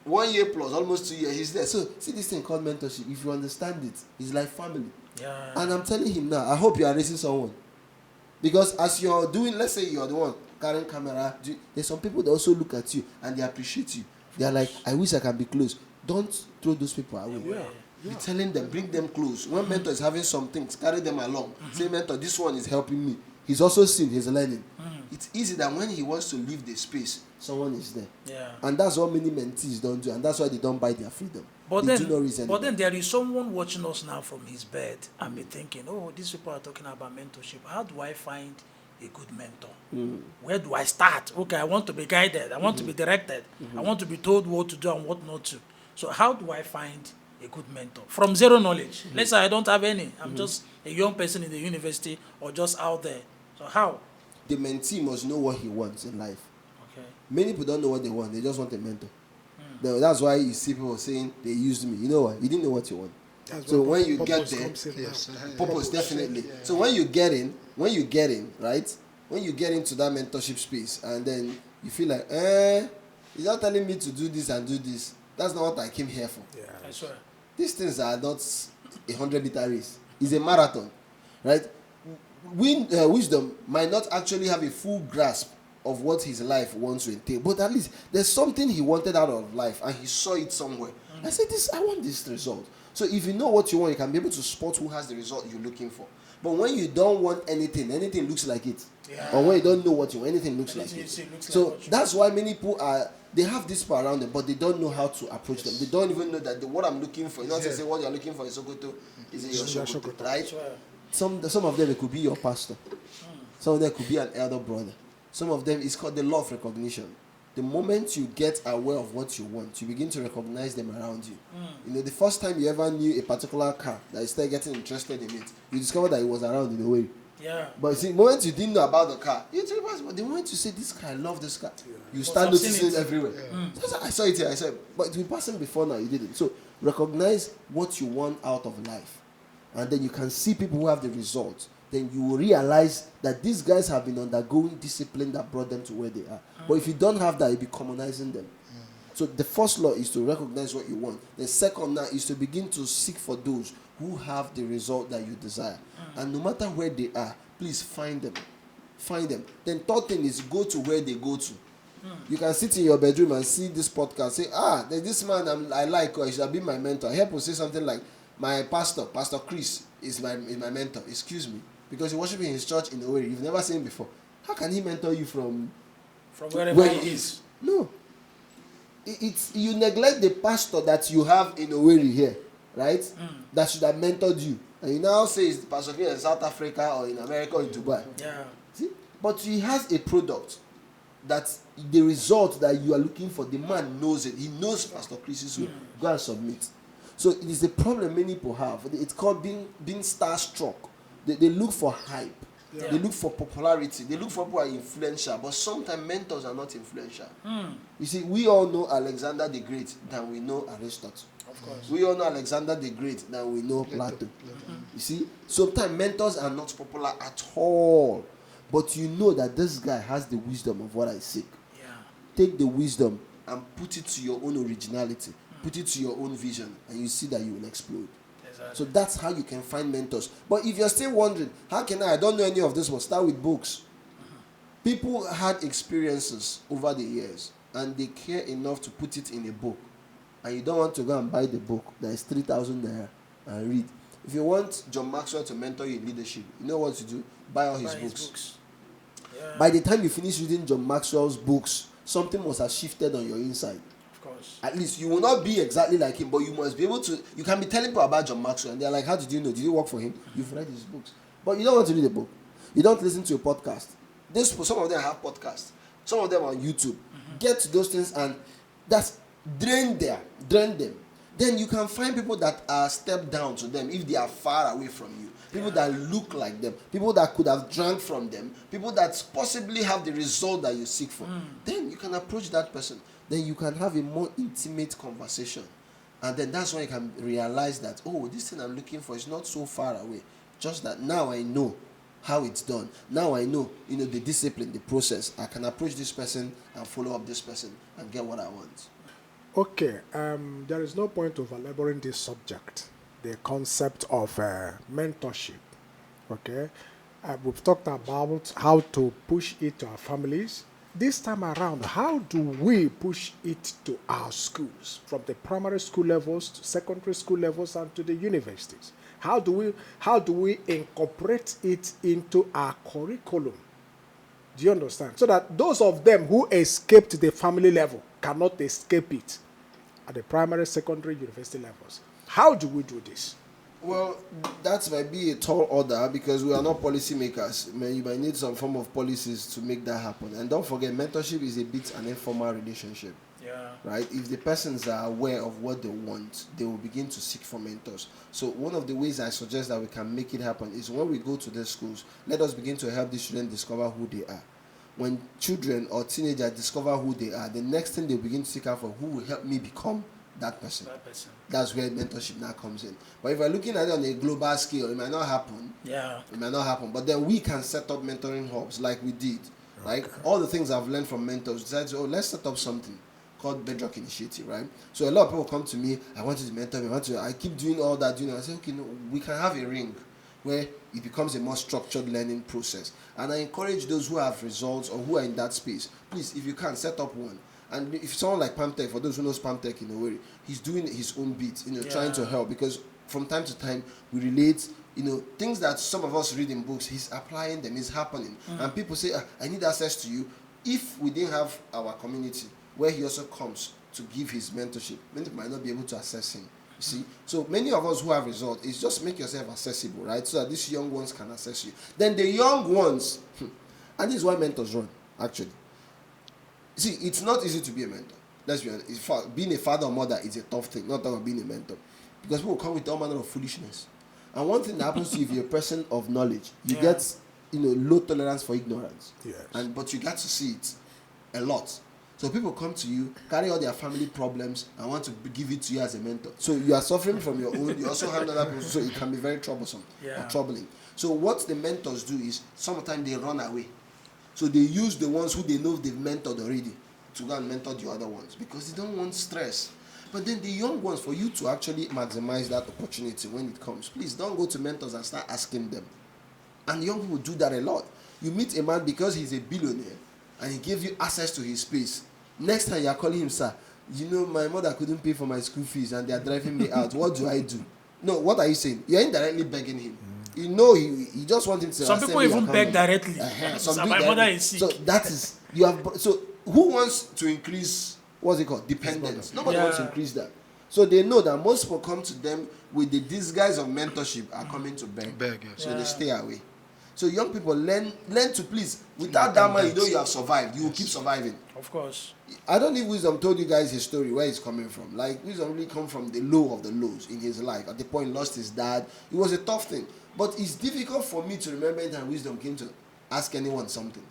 [SPEAKER 5] 1 year plus, almost 2 years, he's there. So see this thing called mentorship. If you understand it, it's like family.
[SPEAKER 1] Yeah.
[SPEAKER 5] And I'm telling him now, I hope you are raising someone. Because as you're doing, let's say you're the one carrying camera, there's some people that also look at you and they appreciate you. They're like, I wish I can be close. Don't throw those people away.
[SPEAKER 1] Yeah.
[SPEAKER 5] Be telling them, bring them close. When mentor is having some things, carry them along. Say, mentor, this one is helping me. He's also seen, he's learning. It's easy that when he wants to leave the space, someone is there.
[SPEAKER 1] Yeah.
[SPEAKER 5] And that's what many mentees don't do, and that's why they don't buy their freedom.
[SPEAKER 1] But
[SPEAKER 5] they
[SPEAKER 1] then,
[SPEAKER 5] do not reason.
[SPEAKER 1] but then there is someone watching us now from his bed and be thinking, oh, these people are talking about mentorship. How do I find a good mentor? Where do I start? Okay, I want to be guided. I want to be directed. I want to be told what to do and what not to. So how do I find a good mentor? From zero knowledge. Let's say I don't have any. I'm just a young person in the university or just out there. So how?
[SPEAKER 5] The mentee must know what he wants in life.
[SPEAKER 1] Okay.
[SPEAKER 5] Many people don't know what they want. They just want a mentor. That's why you see people saying they used me. You know what? You didn't know what you want.
[SPEAKER 2] That's
[SPEAKER 5] So
[SPEAKER 2] where
[SPEAKER 5] when you
[SPEAKER 2] purpose
[SPEAKER 5] get there,
[SPEAKER 2] comes in now.
[SPEAKER 3] Yes.
[SPEAKER 5] purpose definitely. So when you get in, right? When you get into that mentorship space, and then you feel like, he's not telling me to do this and do this. That's not what I came here for.
[SPEAKER 2] Yeah.
[SPEAKER 1] I swear.
[SPEAKER 5] These things are not 100-meter race. It's a marathon, right? Wisdom might not actually have a full grasp of what his life wants to entail, but at least there's something he wanted out of life, and he saw it somewhere. I said, I want this result. So if you know what you want, you can be able to spot who has the result you're looking for. But when you don't want anything looks like it.
[SPEAKER 1] Yeah.
[SPEAKER 5] Or when you don't know what you want, anything looks
[SPEAKER 1] Anything
[SPEAKER 5] like
[SPEAKER 1] you
[SPEAKER 5] it.
[SPEAKER 1] see looks like
[SPEAKER 5] So
[SPEAKER 1] what you
[SPEAKER 5] that's why many people they have this power around them, but they don't know how to approach them. They don't even know that what I'm looking for, you know, to say what you're looking for is Sokoto, is in your
[SPEAKER 2] It's your
[SPEAKER 5] Sokoto,
[SPEAKER 2] Sokoto.
[SPEAKER 5] right?
[SPEAKER 1] Swear.
[SPEAKER 5] Some of them, it could be your pastor. Some of them could be an elder brother. Some of them, it's called the law of recognition. The moment you get aware of what you want, you begin to recognize them around you. You know, the first time you ever knew a particular car, that you started getting interested in it, you discovered that it was around in a way.
[SPEAKER 1] Yeah.
[SPEAKER 5] But see, the moment you didn't know about the car, you didn't realize, but the moment you say, this car, I love this car, you start
[SPEAKER 1] I've seen
[SPEAKER 5] noticing it
[SPEAKER 1] it.
[SPEAKER 5] everywhere. So I saw it here, I said, but it's been passing before now, you didn't. So recognize what you want out of life. And then you can see people who have the results. Then you will realize that these guys have been undergoing discipline that brought them to where they are. But if you don't have that, you'll be commonizing them. So the first law is to recognize what you want. The second now is to begin to seek for those who have the result that you desire. And no matter where they are, please find them. Find them. Then third thing is go to where they go to. You can sit in your bedroom and see this podcast. Say, there's this man I like, or he should be my mentor. I hear people say something like, my pastor, Pastor Chris, is my mentor. Excuse me. Because you worship in his church in Owerri. You've never seen him before. How can he mentor you from
[SPEAKER 1] wherever
[SPEAKER 5] where
[SPEAKER 1] he is?
[SPEAKER 5] No. It's you neglect the pastor that you have in Owerri here, right? That should have mentored you. And you now say it's Pastor Chris in South Africa or in America or in Dubai.
[SPEAKER 1] Yeah.
[SPEAKER 5] See? But he has a product that the result that you are looking for, the man knows it. He knows Pastor Chris will go and submit. So it is a problem many people have. It's called being starstruck. They look for hype.
[SPEAKER 1] Yeah.
[SPEAKER 5] They look for popularity. They look for people who are influential. But sometimes mentors are not influential. You see, we all know Alexander the Great than we know Aristotle.
[SPEAKER 1] Of course.
[SPEAKER 5] We all know Alexander the Great than we know Plato. You see, sometimes mentors are not popular at all. But you know that this guy has the wisdom of what I seek.
[SPEAKER 1] Yeah.
[SPEAKER 5] Take the wisdom and put it to your own originality. Put it to your own vision. And you see that you will explode.
[SPEAKER 1] Exactly.
[SPEAKER 5] So that's how you can find mentors. But if you're still wondering, how can I don't know any of this, but start with books. People had experiences over the years. And they care enough to put it in a book. And you don't want to go and buy the book that is 3,000 naira and read. If you want John Maxwell to mentor you in leadership, you know what to do? Buy all his books.
[SPEAKER 1] Yeah.
[SPEAKER 5] By the time you finish reading John Maxwell's books, something must have shifted on your inside.
[SPEAKER 1] Of course.
[SPEAKER 5] At least you will not be exactly like him, but you must be able to. You can be telling people about John Maxwell, and they're like, "How did you know? Did you work for him? You've read his books." But you don't want to read a book. You don't listen to a podcast. Some of them have podcasts. Some of them are on YouTube. Get to those things and that's drain them. Then you can find people that are stepped down to them if they are far away from you. People that look like them. People that could have drank from them. People that possibly have the result that you seek for. Then you can approach that person. Then you can have a more intimate conversation. And then that's when you can realize that, oh, this thing I'm looking for is not so far away. Just that now I know how it's done. Now I know, the discipline, the process. I can approach this person and follow up this person and get what I want.
[SPEAKER 2] Okay, there is no point of elaborating this subject, the concept of mentorship. Okay, we've talked about how to push it to our families. This time around, how do we push it to our schools, from the primary school levels to secondary school levels and to the universities? How do we incorporate it into our curriculum? Do you understand? So that those of them who escaped the family level cannot escape it at the primary, secondary, university levels. How do we do this?
[SPEAKER 5] Well, that might be a tall order because we are not policymakers. You might need some form of policies to make that happen. And don't forget, mentorship is a bit an informal relationship.
[SPEAKER 1] Yeah.
[SPEAKER 5] Right? If the persons are aware of what they want, they will begin to seek for mentors. So one of the ways I suggest that we can make it happen is when we go to the schools, let us begin to help these children discover who they are. When children or teenagers discover who they are, the next thing they begin to seek out for, who will help me become that person. That's where mentorship now comes in. But if we're looking at it on a global scale, it might not happen.
[SPEAKER 1] Yeah.
[SPEAKER 5] It might not happen. But then we can set up mentoring hubs like we did. Right? All the things I've learned from mentors, decided, let's set up something called Bedrock Initiative, right? So a lot of people come to me, I want you to mentor me, I keep doing all that, I say, okay, no, we can have a ring where it becomes a more structured learning process. And I encourage those who have results or who are in that space, please, if you can, set up one. And if someone like Pamtech, for those who knows Pamtech in a way, he's doing his own bit, trying to help, because from time to time we relate, things that some of us read in books, he's applying them, it's happening. And people say, I need access to you. If we didn't have our community where he also comes to give his mentorship, many people might not be able to access him. You see? So many of us who have results, is just make yourself accessible, right? So that these young ones can access you. Then the young ones, and this is why mentors run, actually. See, it's not easy to be a mentor. Let's be honest. Being a father or mother is a tough thing, not about being a mentor. Because people come with all manner of foolishness. And one thing that happens to you if you're a person of knowledge, you get low tolerance for ignorance.
[SPEAKER 2] Yes.
[SPEAKER 5] But you get to see it a lot. So people come to you, carry all their family problems, and want to give it to you as a mentor. So you are suffering from your own, you also have other people, so it can be very troublesome or troubling. So what the mentors do is, sometimes they run away. So they use the ones who they know they've mentored already to go and mentor the other ones because they don't want stress. But then the young ones, for you to actually maximize that opportunity when it comes, please don't go to mentors and start asking them. And young people do that a lot. You meet a man because he's a billionaire and he gives you access to his space. Next time you are calling him, sir, my mother couldn't pay for my school fees and they are driving me out. What do I do? No, what are you saying? You're indirectly begging him. He just wants him to.
[SPEAKER 1] Some people even beg directly. My mother is sick.
[SPEAKER 5] So that is So who wants to increase what's it called? Dependence. Nobody wants to increase that. So they know that most people come to them with the disguise of mentorship are coming to beg.
[SPEAKER 3] Beg, yes.
[SPEAKER 5] So they stay away. So young people learn to please. Without that man, you know you have survived. You will keep surviving.
[SPEAKER 1] Of course.
[SPEAKER 5] I don't know if Wisdom told you guys his story, where he's coming from. Like, Wisdom really come from the low of the lows in his life. At the point he lost his dad. It was a tough thing. But it's difficult for me to remember any time Wisdom came to ask anyone something.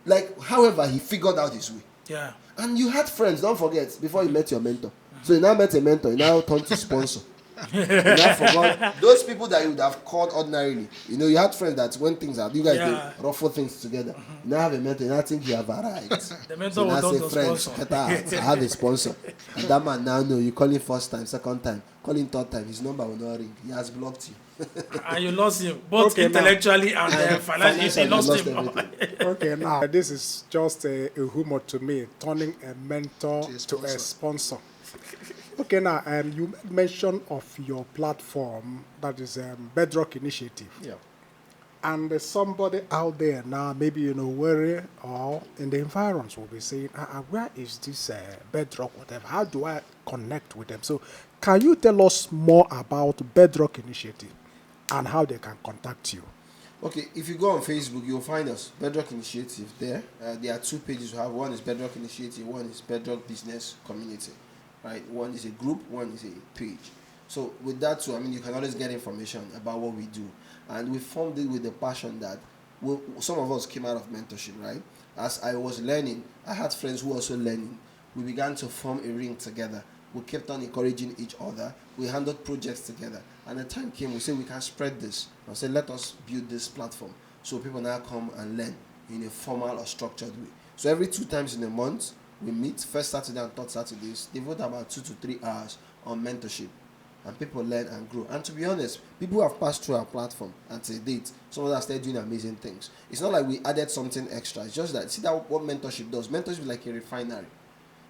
[SPEAKER 5] Like, however, he figured out his way.
[SPEAKER 1] Yeah.
[SPEAKER 5] And you had friends, don't forget, before you met your mentor. So you now met a mentor, you now turned to sponsor. You now forgot those people that you would have called ordinarily. You know, you had friends that when things are, you guys they ruffle things together. You now have a mentor, you now think you have arrived.
[SPEAKER 1] The mentor
[SPEAKER 5] So
[SPEAKER 1] will
[SPEAKER 5] now
[SPEAKER 1] turn
[SPEAKER 5] say,
[SPEAKER 1] to
[SPEAKER 5] friends,
[SPEAKER 1] sponsor.
[SPEAKER 5] get out. I have a sponsor. And that man now know you call him first time, second time, call him third time, his number will not ring. He has blocked you.
[SPEAKER 1] And you lost him, both
[SPEAKER 2] Okay, now.
[SPEAKER 1] intellectually and financially. You lost him.
[SPEAKER 5] everything.
[SPEAKER 2] Okay, now this is just a humor to me, turning a mentor
[SPEAKER 3] To a
[SPEAKER 2] to a
[SPEAKER 3] sponsor.
[SPEAKER 2] sponsor. Okay, now you made mention of your platform, that is Bedrock Initiative.
[SPEAKER 5] Yeah.
[SPEAKER 2] And there's somebody out there now, maybe where or in the environs will be saying, where is this Bedrock, whatever? How do I connect with them? So, can you tell us more about Bedrock Initiative and how they can contact you?
[SPEAKER 5] Okay, if you go on Facebook, you'll find us, Bedrock Initiative there. There are two pages we have. One is Bedrock Initiative, one is Bedrock Business Community. Right? One is a group, one is a page. So with that too, you can always get information about what we do. And we formed it with the passion that some of us came out of mentorship, right? As I was learning, I had friends who were also learning. We began to form a ring together. We kept on encouraging each other. We handled projects together. And the time came, we said we can spread this. I said, let us build this platform so people now come and learn in a formal or structured way. So every 2 times in a month, we meet, first Saturday and third Saturdays, devote about 2 to 3 hours on mentorship. And people learn and grow. And to be honest, people who have passed through our platform and to date, some of us are still doing amazing things. It's not like we added something extra. It's just that, see that what mentorship does? Mentorship is like a refinery.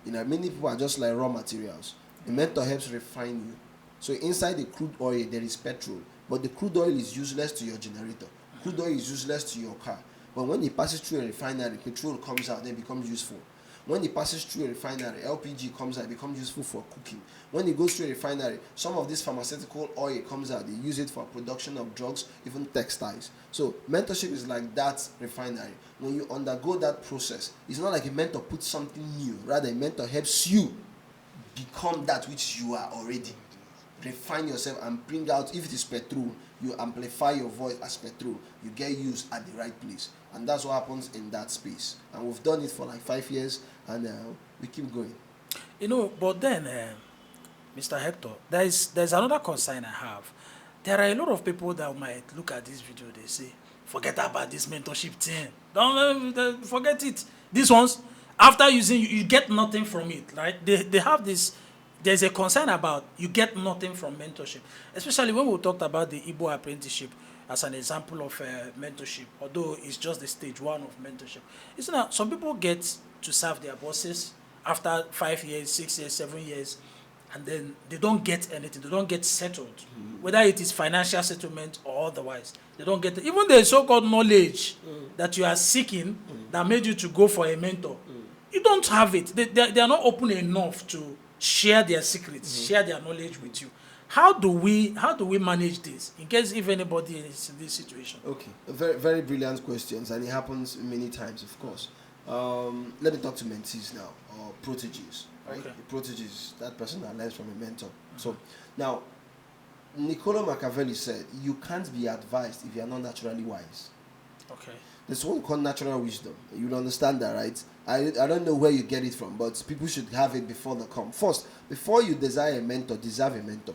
[SPEAKER 5] Many people are just like raw materials. The mentor helps refine you. So inside the crude oil, there is petrol. But the crude oil is useless to your generator. Crude oil is useless to your car. But when it passes through a refinery, petrol comes out, then it becomes useful. When it passes through a refinery, LPG comes out, it becomes useful for cooking. When it goes through a refinery, some of this pharmaceutical oil comes out, they use it for production of drugs, even textiles. So mentorship is like that refinery. When you undergo that process, it's not like a mentor puts something new. Rather, a mentor helps you become that which you are already. Refine yourself and bring out, if it is petrol, you amplify your voice as petrol. You get used at the right place. And that's what happens in that space. And we've done it for like 5 years, and we keep going.
[SPEAKER 1] But then, Mr. Hector, there's another concern I have. There are a lot of people that might look at this video, they say, forget about this mentorship thing. Don't forget it. These ones, after using, you get nothing from it, right? They have this, there's a concern about you get nothing from mentorship, especially when we talked about the Igbo apprenticeship as an example of mentorship, although it's just the stage 1 of mentorship. Isn't that some people get to serve their bosses after 5 years, 6 years, 7 years, and then they don't get anything, they don't get settled, whether it is financial settlement or otherwise. They don't get it. Even the so-called knowledge that you are seeking that made you to go for a mentor, you don't have it. They are not open enough to share their secrets, share their knowledge with you. How do we manage this in case if anybody is in this situation?
[SPEAKER 5] Okay, very, very brilliant questions, and it happens many times, of course. Let me talk to mentees now, or proteges, right?
[SPEAKER 1] Okay.
[SPEAKER 5] The protege is that person that learns from a mentor. So now, Niccolo Machiavelli said, you can't be advised if you are not naturally wise.
[SPEAKER 1] Okay.
[SPEAKER 5] There's one called natural wisdom. You'll understand that, right? I don't know where you get it from, but people should have it before they come. First, before you desire a mentor, deserve a mentor.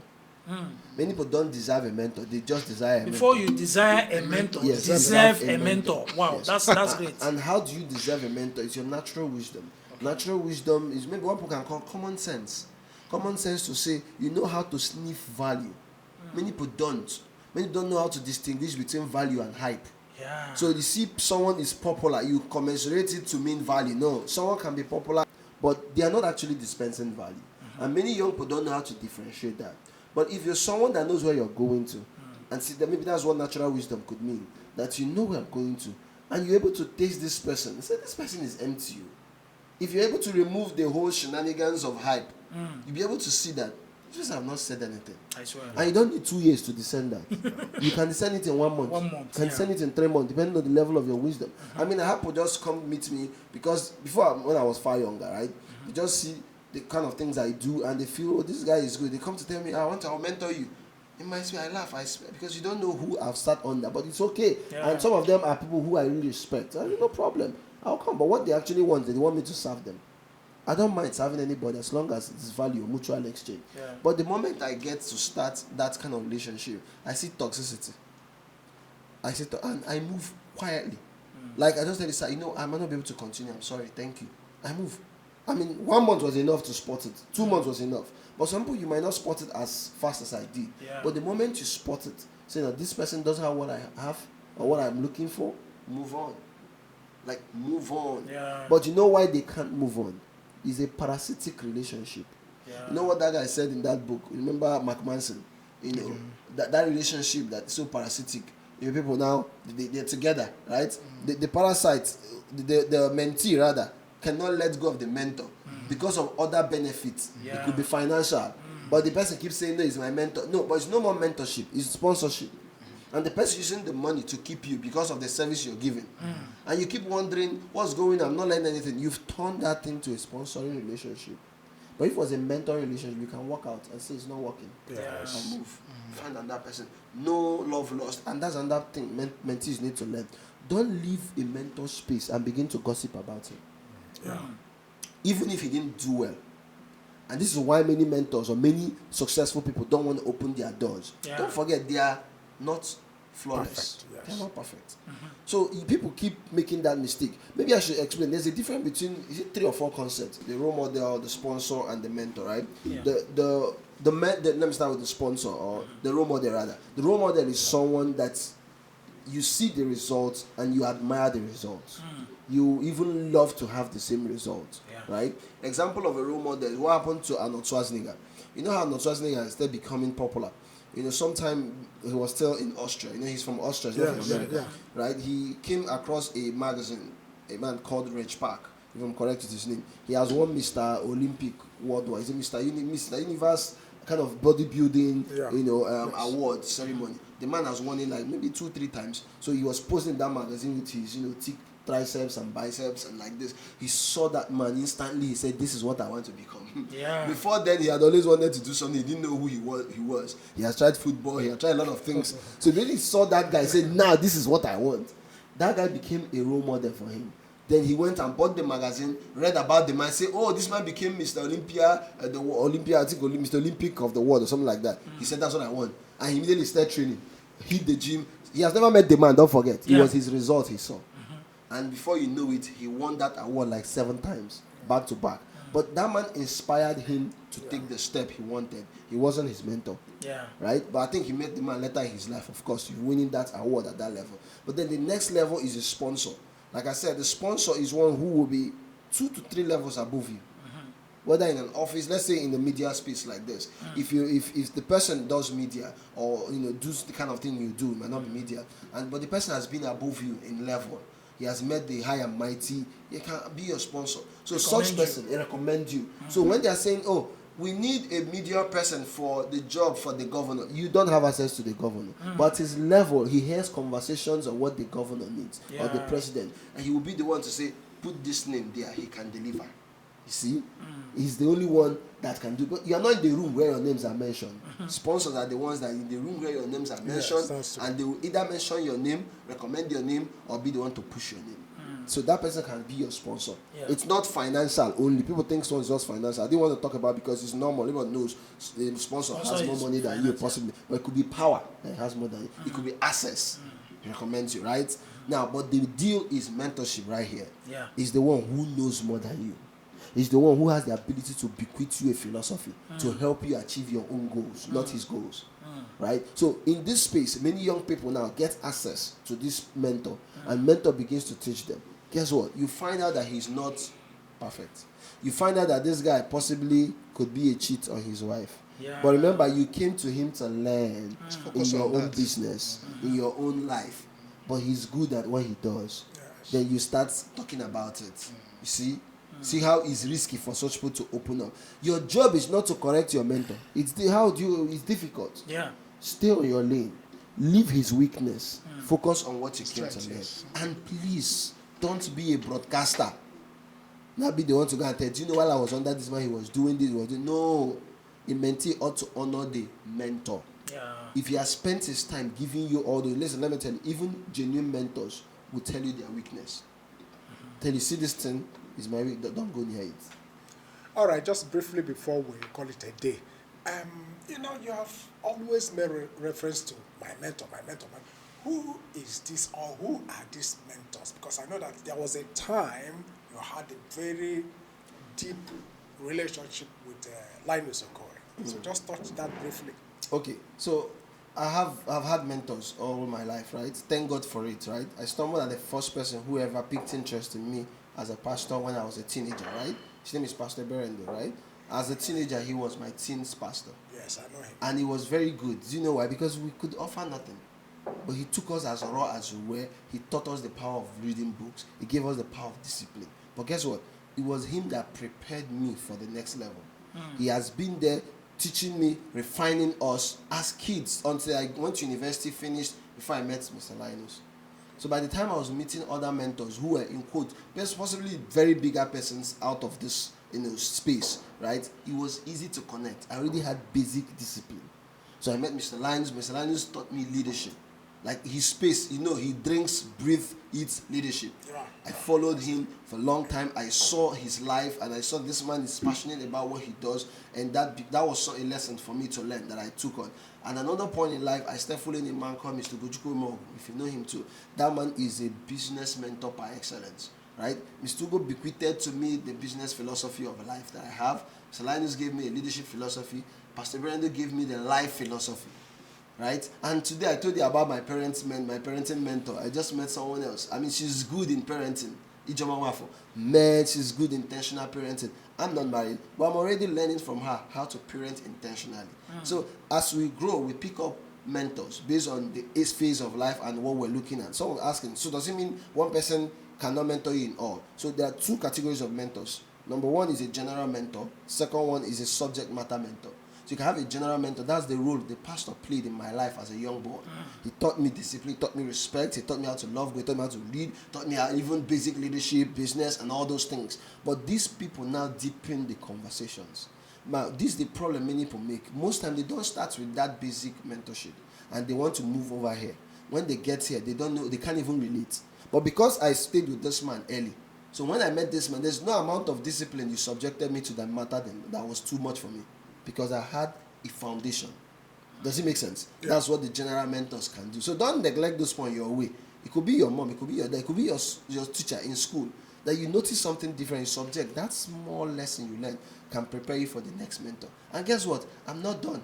[SPEAKER 5] Many people don't deserve a mentor, they just desire a
[SPEAKER 1] Before
[SPEAKER 5] mentor.
[SPEAKER 1] you desire a mentor,
[SPEAKER 5] Yes,
[SPEAKER 1] deserve a mentor. Wow,
[SPEAKER 5] Yes.
[SPEAKER 1] that's great.
[SPEAKER 5] And how do you deserve a mentor? It's your natural wisdom. Natural wisdom is maybe what people can call common sense. Common sense to say you know how to sniff value. Many people don't. Many don't know how to distinguish between value and hype.
[SPEAKER 1] Yeah.
[SPEAKER 5] So you see someone is popular, you commensurate it to mean value. No, someone can be popular, but they are not actually dispensing value. And many young people don't know how to differentiate that. But if you're someone that knows where you're going to, and see that maybe that's what natural wisdom could mean, that you know where I'm going to, and you're able to taste this person, and say this person is empty. If you're able to remove the whole shenanigans of hype, you'll be able to see that Just have not said anything.
[SPEAKER 1] I swear.
[SPEAKER 5] And you don't need 2 years to discern that. You can discern it in 1 month.
[SPEAKER 1] 1 month,
[SPEAKER 5] You can discern it in 3 months, depending on the level of your wisdom. I mean, I have people just come meet me because before, when I was far younger, right? They just see the kind of things I do and they feel, oh, this guy is good. They come to tell me, I'll mentor you. In my spirit, I laugh, I swear, because you don't know who I've sat under, but it's okay.
[SPEAKER 1] Yeah.
[SPEAKER 5] And some of them are people who I really respect. I mean, no problem. I'll come. But what they actually want, they want me to serve them. I don't mind serving anybody as long as it's value, mutual exchange.
[SPEAKER 1] Yeah.
[SPEAKER 5] But the moment I get to start that kind of relationship, I see toxicity. And I move quietly. Like I just tell you, sir, I might not be able to continue. I'm sorry, thank you. I move. I mean, 1 month was enough to spot it. 2 months was enough. But some people, you might not spot it as fast as I did.
[SPEAKER 1] Yeah.
[SPEAKER 5] But the moment you spot it, say that this person doesn't have what I have or what I'm looking for, move on. Like, move on.
[SPEAKER 1] Yeah.
[SPEAKER 5] But you know why they can't move on? It's a parasitic relationship.
[SPEAKER 1] Yeah.
[SPEAKER 5] You know what that guy said in that book? Remember Mark Manson? That relationship that's so parasitic. People now, they're together, right? The parasite, the mentee rather, cannot let go of the mentor because of other benefits.
[SPEAKER 1] Yeah.
[SPEAKER 5] It could be financial. But the person keeps saying, no, he's my mentor. No, but it's no more mentorship. It's sponsorship. And the person using the money to keep you because of the service you're giving. And you keep wondering, what's going on? I'm not learning anything. You've turned that into a sponsoring relationship. But if it was a mentoring relationship, you can walk out and say it's not working.
[SPEAKER 2] Yes.
[SPEAKER 5] And move. Find another person. No love lost. And that's another thing mentees need to learn. Don't leave a mentor space and begin to gossip about him.
[SPEAKER 2] Yeah.
[SPEAKER 5] Even if he didn't do well. And this is why many mentors or many successful people don't want to open their doors.
[SPEAKER 1] Yeah.
[SPEAKER 5] Don't forget, they are not flawless.
[SPEAKER 2] Perfect, yes.
[SPEAKER 5] They're not perfect. So people keep making that mistake. Maybe I should explain. There's a difference between, is it 3 or 4 concepts? The role model, the sponsor, and the mentor, right?
[SPEAKER 1] Yeah.
[SPEAKER 5] Let me start with the sponsor, or the role model rather. The role model is someone that you see the results and you admire the results. You even love to have the same results,
[SPEAKER 1] Yeah.
[SPEAKER 5] right? Example of a role model is what happened to Arnold Schwarzenegger. You know how Arnold Schwarzenegger is still becoming popular. Sometime he was still in Austria. He's from Austria, he's not from America, right? He came across a magazine, a man called Reg Park, if I'm correct with his name. He has won Mr. Olympic worldwide. Is it Mr. Universe kind of bodybuilding, award ceremony? The man has won it like maybe 2-3 times. So he was posting that magazine with his, thick triceps and biceps and like this. He saw that man instantly. He said, "This is what I want to become."
[SPEAKER 1] Yeah.
[SPEAKER 5] Before then, he had always wanted to do something. He didn't know who he was. He has tried football. He has tried a lot of things. So when he saw that guy, he said, "Now this is what I want." That guy became a role model for him. Then he went and bought the magazine, read about the man, said, "Oh, this man became Mr. Olympia, I think Mr. Olympic of the world or something like that." He said, "That's what I want." And he immediately started training. Hit the gym. He has never met the man, don't forget. It was his result he saw. And before you know it, he won that award like 7 times, back to back. But that man inspired him to take the step he wanted. He wasn't his mentor.
[SPEAKER 1] Yeah.
[SPEAKER 5] Right? But I think he met the man later in his life, of course, winning that award at that level. But then the next level is a sponsor. Like I said, the sponsor is one who will be 2 to 3 levels above you. Whether in an office, let's say in the media space like this, if the person does media or does the kind of thing you do, it might not be media, but the person has been above you in level, he has met the high and mighty, he can be your sponsor. So such person, he recommend you. So when they are saying, "Oh, we need a media person for the job for the governor," you don't have access to the governor. But at his level, he hears conversations on what the governor needs or the president, and he will be the one to say, "Put this name there, he can deliver." You see, he's the only one that can do. But you are not in the room where your names are mentioned. Sponsors are the ones that are in the room where your names are mentioned, and they will either mention your name, recommend your name, or be the one to push your name. So that person can be your sponsor.
[SPEAKER 1] Yeah.
[SPEAKER 5] It's not financial only. People think so it's just financial. I didn't want to talk about it because it's normal. Everyone knows the sponsor has more money than you, possibly. But it could be power that has more than you. It could be access. He recommends you, right? Now, but the deal is mentorship right here.
[SPEAKER 1] Yeah.
[SPEAKER 5] Is the one who knows more than you. He's the one who has the ability to bequeath you a philosophy to help you achieve your own goals, not his goals. Right? So in this space, many young people now get access to this mentor, and mentor begins to teach them. Guess what? You find out that he's not perfect. You find out that this guy possibly could be a cheat on his wife.
[SPEAKER 1] Yeah.
[SPEAKER 5] But remember, you came to him to learn in
[SPEAKER 3] Focus
[SPEAKER 5] your
[SPEAKER 3] on
[SPEAKER 5] own
[SPEAKER 3] that.
[SPEAKER 5] business, in your own life. But he's good at what he does.
[SPEAKER 2] Yes.
[SPEAKER 5] Then you start talking about it. You see? See how it's risky for such people to open up. Your job is not to correct your mentor. It's it's difficult.
[SPEAKER 1] Yeah.
[SPEAKER 5] Stay on your lane. Leave his weakness. Focus on what you came to
[SPEAKER 3] Strength,
[SPEAKER 5] learn.
[SPEAKER 3] yes.
[SPEAKER 5] And please, don't be a broadcaster. Not be the one to go and tell, do you know while I was under this man, he was doing this, he was doing. No. A mentee ought to honor the mentor.
[SPEAKER 1] Yeah.
[SPEAKER 5] If he has spent his time giving you all the, listen, let me tell you, even genuine mentors will tell you their weakness. Tell you, see this thing is my weak, don't go near it.
[SPEAKER 2] All right, just briefly before we call it a day. You have always made reference to my mentor. Who is this, or who are these mentors? Because I know that there was a time you had a very deep relationship with Linus Ogoke. So just touch that briefly.
[SPEAKER 5] Okay, so I've had mentors all my life, right? Thank God for it, right? I stumbled at the first person who ever picked interest in me as a pastor when I was a teenager, right? His name is Pastor Berendo, right? As a teenager, he was my teens pastor.
[SPEAKER 2] Yes, I know him.
[SPEAKER 5] And he was very good. Do you know why? Because we could offer nothing. But he took us as raw as we were. He taught us the power of reading books. He gave us the power of discipline. But guess what? It was him that prepared me for the next level. He has been there teaching me, refining us as kids until I went to university, finished, before I met Mr. Linus. So by the time I was meeting other mentors who were, in quote, possibly very bigger persons out of this space, right? It was easy to connect. I already had basic discipline. So I met Mr. Linus. Mr. Linus taught me leadership. Like his space, he drinks, breathes, eats leadership.
[SPEAKER 2] Yeah.
[SPEAKER 5] I followed him for a long time. I saw his life and I saw this man is passionate about what he does, and that was a lesson for me to learn that I took on. And another point in life, I started following a man called Mr. Ogoke, if you know him too. That man is a business mentor par excellence, right? Mr. Ugo bequeathed to me the business philosophy of life that I have. Mr. Linus gave me a leadership philosophy. Pastor Brando gave me the life philosophy. Right? And today I told you about my parenting mentor. I just met someone else. I mean, she's good in parenting. Ijoma Wafo. Man, she's good in intentional parenting. I'm not married, but I'm already learning from her how to parent intentionally. So as we grow, we pick up mentors based on the phase of life and what we're looking at. Someone asking, so does it mean one person cannot mentor you in all? So there are two categories of mentors. Number one is a general mentor. Second one is a subject matter mentor. So you can have a general mentor. That's the role the pastor played in my life as a young boy. He taught me discipline, taught me respect, he taught me how to love God, he taught me how to lead, taught me how even basic leadership, business, and all those things. But these people now deepen the conversations. Now, this is the problem many people make. Most times they don't start with that basic mentorship and they want to move over here. When they get here, they don't know, they can't even relate. But because I stayed with this man early, so when I met this man, there's no amount of discipline you subjected me to that mattered, that was too much for me. Because I had a foundation. Does it make sense? Yeah. That's what the general mentors can do. So don't neglect those points your way. It could be your mom, it could be your dad, it could be your teacher in school. That you notice something different in subject. That small lesson you learn can prepare you for the next mentor. And guess what? I'm not done.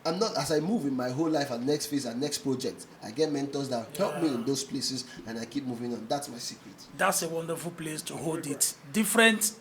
[SPEAKER 5] As I move in my whole life and next phase and next project, I get mentors that help me in those places and I keep moving on. That's my secret.
[SPEAKER 1] That's a wonderful place to hold it. Different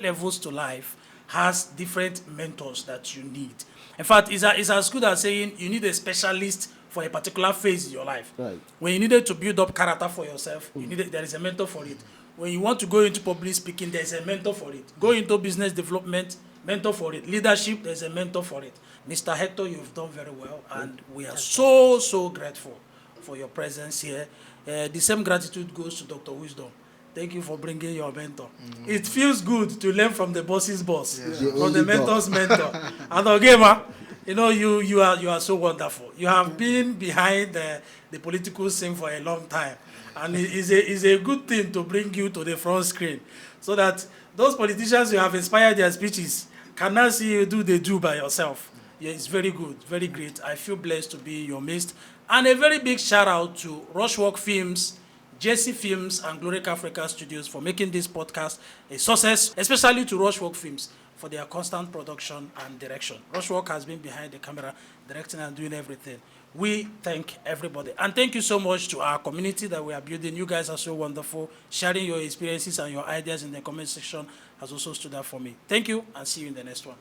[SPEAKER 1] levels to life has different mentors that you need. In fact, it's as good as saying you need a specialist for a particular phase in your life.
[SPEAKER 5] Right.
[SPEAKER 1] When you needed to build up character for yourself, there is a mentor for it. When you want to go into public speaking, there is a mentor for it. Go into business development, mentor for it. Leadership, there is a mentor for it. Mr. Hector, you've done very well, and we are so grateful for your presence here. The same gratitude goes to Dr. Wisdom. Thank you for bringing your mentor. It feels good to learn from the boss's boss, from the mentor's mentor. And Ogema, you are so wonderful. You have been behind the political scene for a long time, and it's a good thing to bring you to the front screen, so that those politicians who have inspired their speeches can now see you do by yourself. Yeah, it's very good, very great. I feel blessed to be in your midst, and a very big shout out to Rushwalk Films, JC Films, and Glorec Africa Studios for making this podcast a success, especially to Rushwalk Films for their constant production and direction. Rushwalk has been behind the camera, directing and doing everything. We thank everybody. And thank you so much to our community that we are building. You guys are so wonderful. Sharing your experiences and your ideas in the comment section has also stood out for me. Thank you, and see you in the next one.